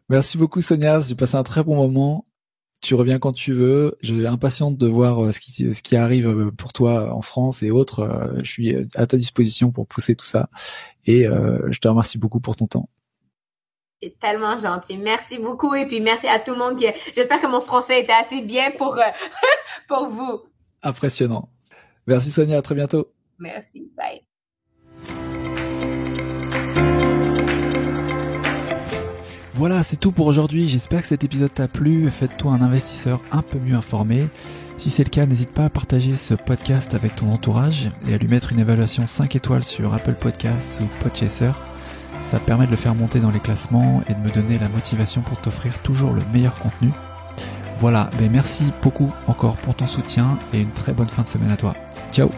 A: Merci beaucoup, Sonia. J'ai passé un très bon moment. Tu reviens quand tu veux. J'ai impatiente de voir ce qui arrive pour toi en France et autres. Je suis à ta disposition pour pousser tout ça. Et je te remercie beaucoup pour ton temps.
B: C'est tellement gentil. Merci beaucoup et puis merci à tout le monde. J'espère que mon français était assez bien pour vous.
A: Impressionnant. Merci Sonia, à très bientôt.
B: Merci, bye.
A: Voilà, c'est tout pour aujourd'hui. J'espère que cet épisode t'a plu. Faites-toi un investisseur un peu mieux informé. Si c'est le cas, n'hésite pas à partager ce podcast avec ton entourage et à lui mettre une évaluation 5 étoiles sur Apple Podcasts ou Podchaser. Ça permet de le faire monter dans les classements et de me donner la motivation pour t'offrir toujours le meilleur contenu. Voilà, merci beaucoup encore pour ton soutien et une très bonne fin de semaine à toi. Ciao!